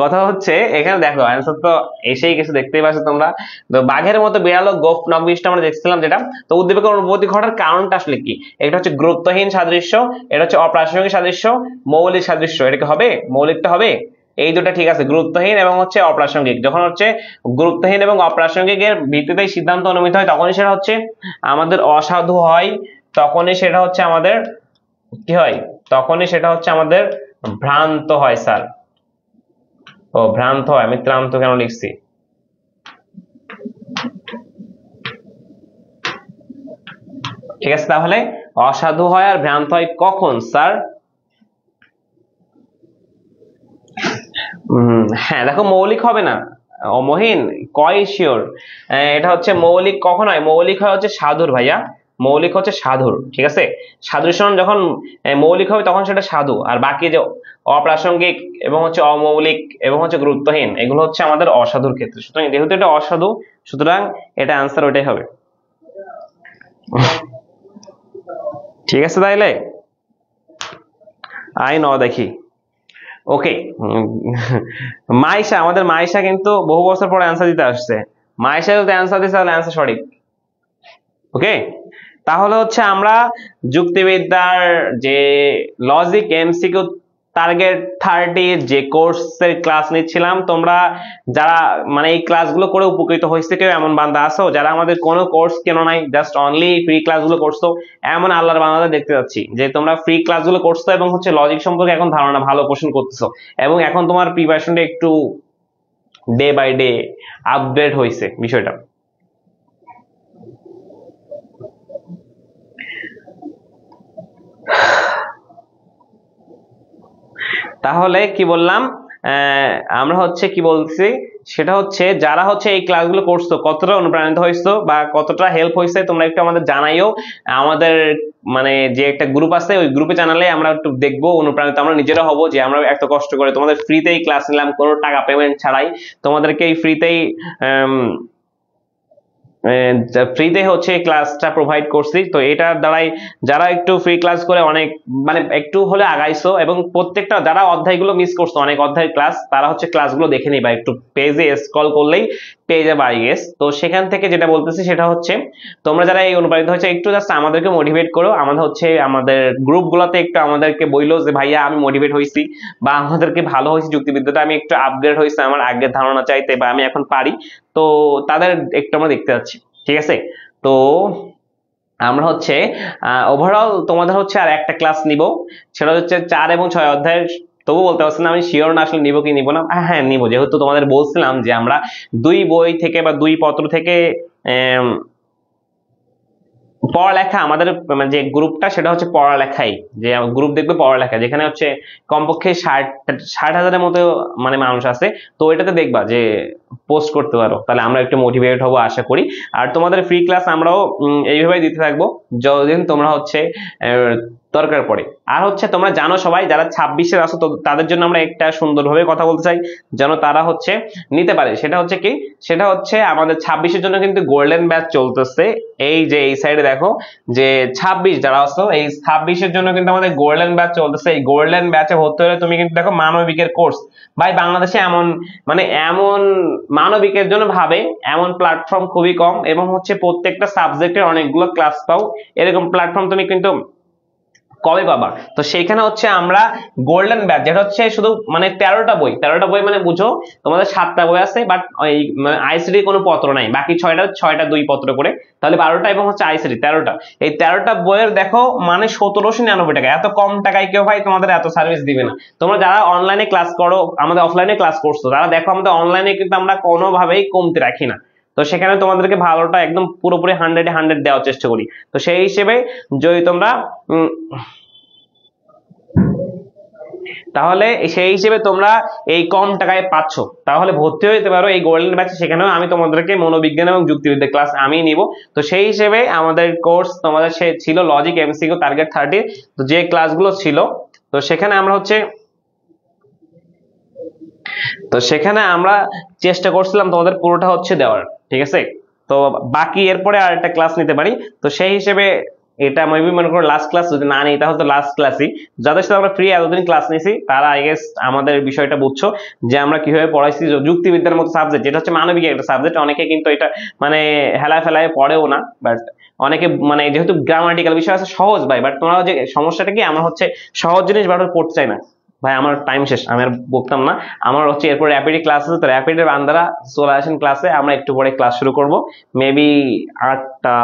কথা হচ্ছে এখানে দেখো অ্যান্সার তো এসেই গেছে, দেখতেই পাচ্ছ তোমরা। তো বাঘের মতো বিড়াল ও গোঁফ নখ বিশিষ্ট আমরা দেখছিলাম যেটা। তো উদ্দীপকের অনুভূতি ঘটার কারণটা আসলে কি? এটা হচ্ছে গুরুত্বহীন সাদৃশ্য, এটা হচ্ছে অপ্রাসঙ্গিক সাদৃশ্য, মৌলিক সাদৃশ্য। এটা কি হবে? মৌলিকটা হবে। এই দুটা ঠিক আছে, গুরুত্বহীন এবং হচ্ছে অপ্রাসঙ্গিক। যখন হচ্ছে গুরুত্বহীন এবং অপ্রাসঙ্গিকের ভিত্তিতেই সিদ্ধান্ত অনুমিত হয় তখনই সেটা হচ্ছে আমাদের অসাধু হয়, তখনই সেটা হচ্ছে আমাদের কি হয়? তখনই সেটা হচ্ছে আমাদের ভ্রান্ত হয় স্যার। ও ভ্রান্ত হয়, আমি ত্রান্ত কেন লিখছি? ঠিক আছে, তাহলে অসাধু হয় আর ভ্রান্ত হয় কখন স্যার? হ্যাঁ দেখো, মৌলিক হবে না অমহিন, কয় শিওর? এটা হচ্ছে মৌলিক কখন হয়? মৌলিক হয় হচ্ছে সাধুর ভাইয়া, মৌলিক হচ্ছে সাধুর। ঠিক আছে, সাদৃশ্যমান যখন মৌলিক হবে তখন সেটা সাধু, আর বাকি যে অপ্রাসঙ্গিক এবং হচ্ছে অমৌলিক এবং হচ্ছে গুরুত্বহীন এগুলো হচ্ছে আমাদের অসাধুর ক্ষেত্রে। সুতরাং যেহেতু এটা অসাধু সুতরাং এটা আনসার ওইটাই হবে। ঠিক আছে, তাইলে আই ন দেখি। ওকে, মাইশা, আমাদের মাইশা কিন্তু বহু বছর পরে অ্যান্সার দিতে আসছে। মাইশা যদি অ্যান্সার দিচ্ছে তাহলে অ্যান্সার সঠিক। ওকে, তাহলে হচ্ছে আমরা যুক্তিবিদ্যার যে লজিক এমসিকিউ টার্গেট 30 যে কোর্সের ক্লাস নিচ্ছিলাম, তোমরা যারা মানে এই ক্লাসগুলো করে উপকৃত হয়েছে কেউ এমন বান্দা আছো যারা আমাদের কোনো কোর্স কেন নাই, জাস্ট অনলি ফ্রি ক্লাসগুলো করছো? এমন আল্লাহর বান্দাদের দেখতে যাচ্ছি যে তোমরা ফ্রি ক্লাসগুলো করছো এবং হচ্ছে লজিক সম্পর্কে এখন ধারণা ভালো পোষণ করতেছো, এবং এখন তোমার প্রিপারেশনটা একটু ডে বাই ডে আপডেট হয়েছে বিষয়টা। তাহলে কি বললাম, আমরা হচ্ছে কি বলছি সেটা হচ্ছে যারা হচ্ছে এই ক্লাসগুলো করছো কতটা অনুপ্রাণিত হয়েছো বা কতটা হেল্প হয়েছে তোমরা একটু আমাদের জানাইও। আমাদের মানে যে একটা গ্রুপ আছে ওই গ্রুপে জানালে আমরা একটু দেখবো, অনুপ্রাণিত আমরা নিজেরা হব যে আমরা এত কষ্ট করে তোমাদের ফ্রিতেই ক্লাস নিলাম, কোনো টাকা পেমেন্ট ছাড়াই তোমাদেরকে এই ফ্রিতেই ফ্রিতে হচ্ছে ক্লাসটা প্রোভাইড করছি। তো এটার দ্বারাই যারা একটু ফ্রি ক্লাস করে অনেক মানে একটু হলে আগাইছো, এবং প্রত্যেকটা যারা অধ্যায়গুলো মিস করছো অনেক অধ্যায়ের ক্লাস, তারা হচ্ছে ক্লাসগুলো দেখে নিবা, একটু পেজে স্ক্রল করলেই পেয়ে যাবে আই গেস। তো সেখান থেকে যেটা বলতেছি সেটা হচ্ছে তোমরা যারা এই অনুপ্রাণিত হচ্ছে একটু জাস্ট আমাদেরকে মোটিভেট করো। আমাদের হচ্ছে আমাদের গ্রুপগুলোতে একটু আমাদেরকে বইলো যে ভাইয়া আমি মোটিভেট হয়েছি বা আমাদেরকে ভালো হয়েছে, যুক্তিবিদ্যাটা আমি একটু আপগ্রেড হয়েছে আমার আগের ধারণা চাইতে বা আমি এখন পারি, তো তাদের একটু আমরা দেখতে যাচ্ছি। ঠিক আছে, তো আমরা হচ্ছে ওভারঅল তোমাদের হচ্ছে আর একটা ক্লাস নিব, সেটা হচ্ছে 4 এবং 6 অধ্যায়ের। তবু বলতে পারছি না আমি শিওর না আসলে নিব কি নিব না। হ্যাঁ নিব, যেহেতু তোমাদের বলছিলাম যে আমরা 2 বই থেকে বা 2 পত্র থেকে পড়ালেখা, আমাদের যে গ্রুপটা সেটা হচ্ছে পড়ালেখাই, যে গ্রুপ দেখবে পড়ালেখা, যেখানে হচ্ছে কমপক্ষে 60,000-এর মতো মানে মানুষ আছে। তো এটাতে দেখবা যে পোস্ট করতে পারো, তাহলে আমরা একটু মোটিভেট হবো আশা করি। আর তোমাদের ফ্রি ক্লাস আমরাও এইভাবেই দিতে থাকবো যতদিন তোমরা হচ্ছে দরকার পড়ে। আর হচ্ছে তোমরা জানো সবাই যারা 26-এর আসো তাদের জন্য আমরা একটা সুন্দরভাবে কথা বলতে চাই যেন তারা হচ্ছে নিতে পারে। সেটা হচ্ছে কি, সেটা হচ্ছে আমাদের 26-এর জন্য কিন্তু গোল্ডেন ব্যাচ চলতেছে। এই যে এই সাইডে দেখো যে 26 যারা আসো, এই 26-এর জন্য কিন্তু আমাদের গোল্ডেন ব্যাচ চলতেছে। এই গোল্ডেন ব্যাচে ভর্তি হলে তুমি কিন্তু দেখো মানবিকের কোর্স, ভাই বাংলাদেশে এমন মানে এমন মানবিকের জন্য ভাবে এমন প্ল্যাটফর্ম খুবই কম, এবং হচ্ছে প্রত্যেকটা সাবজেক্টের অনেকগুলো ক্লাস পাও, এরকম প্ল্যাটফর্ম তুমি কিন্তু কবে পাবা। তো সেইখানে হচ্ছে আমরা গোল্ডেন ব্যাচ, যেটা হচ্ছে শুধু মানে 13টা বই মানে বুঝো তোমাদের 7টা বই আছে, বাট ওই আইসিডি কোনো পত্র নাই, বাকি 6টা 2 পত্র করে, তাহলে 12টা, এবং হচ্ছে আইসিডি 13টা। এই 13টা বইয়ের দেখো মানে 1799 টাকা। এত কম টাকায় কেউ ভাই তোমাদের এত সার্ভিস দিবে না। তোমরা যারা অনলাইনে ক্লাস করো, আমাদের অফলাইনে ক্লাস করছো, তারা দেখো আমাদের অনলাইনে কিন্তু আমরা কোনোভাবেই কমতি রাখি না। তো সেখানে তোমাদেরকে ভালোটা একদম পুরোপুরি 100-এ 100 দেওয়ার চেষ্টা করি। তো সেই হিসেবে যদি তোমরা তাহলে সেই হিসেবে তোমরা এই কম টাকায় পাচ্ছ, তাহলে ভর্তি হতে পারো এই গোল্ডেন ব্যাচে। সেখানেও আমি তোমাদেরকে মনোবিজ্ঞান এবং যুক্তিবিদ্যা ক্লাস আমি নিব। তো সেই হিসেবে আমাদের কোর্স তোমাদের সে ছিল লজিক, এমসিকিউ, টার্গেট 30, তো যে ক্লাসগুলো ছিল, তো সেখানে আমরা হচ্ছে চেষ্টা করছিলাম তোমাদের পুরোটা হচ্ছে দেওয়ার, ঠিক আছে। তো বাকি এরপরে আর একটা ক্লাস নিতে পারি। তো সেই হিসেবে এটা মেবি মনে করো লাস্ট ক্লাস, যদি না নিই তাহলে তো লাস্ট ক্লাসই। যাদের সাথে আমরা ফ্রি এতদিন ক্লাস নিয়েছি তারা আই গেস আমাদের বিষয়টা বুঝছো যে আমরা কিভাবে পড়াইছি। যুক্তিবিদ্যার মতো সাবজেক্ট, যেটা হচ্ছে মানবিক একটা সাবজেক্ট, অনেকে কিন্তু এটা মানে হেলায় ফেলায় পড়েও না, বাট অনেকে মানে যেহেতু গ্রামাটিক্যাল বিষয় আছে সহজ ভাই, বাট তোমরা যে সমস্যাটা কি, আমরা হচ্ছে সহজ জিনিস বারবার পড়তে চাই না। ভাই আমার টাইম শেষ, আমি আর বলতাম না। আমার হচ্ছে এরপর র্যাপিড ক্লাস আছে, তো র্যাপিডের বান্দারা চলে আসেন ক্লাসে, আমরা একটু পরে ক্লাস শুরু করব, মেবি 8টা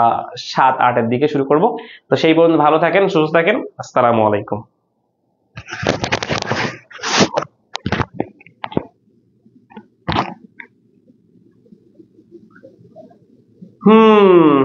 7-8 এর দিকে শুরু করব। তো সেই পর্যন্ত ভালো থাকেন, সুস্থ থাকেন, আসসালামু আলাইকুম। হুম।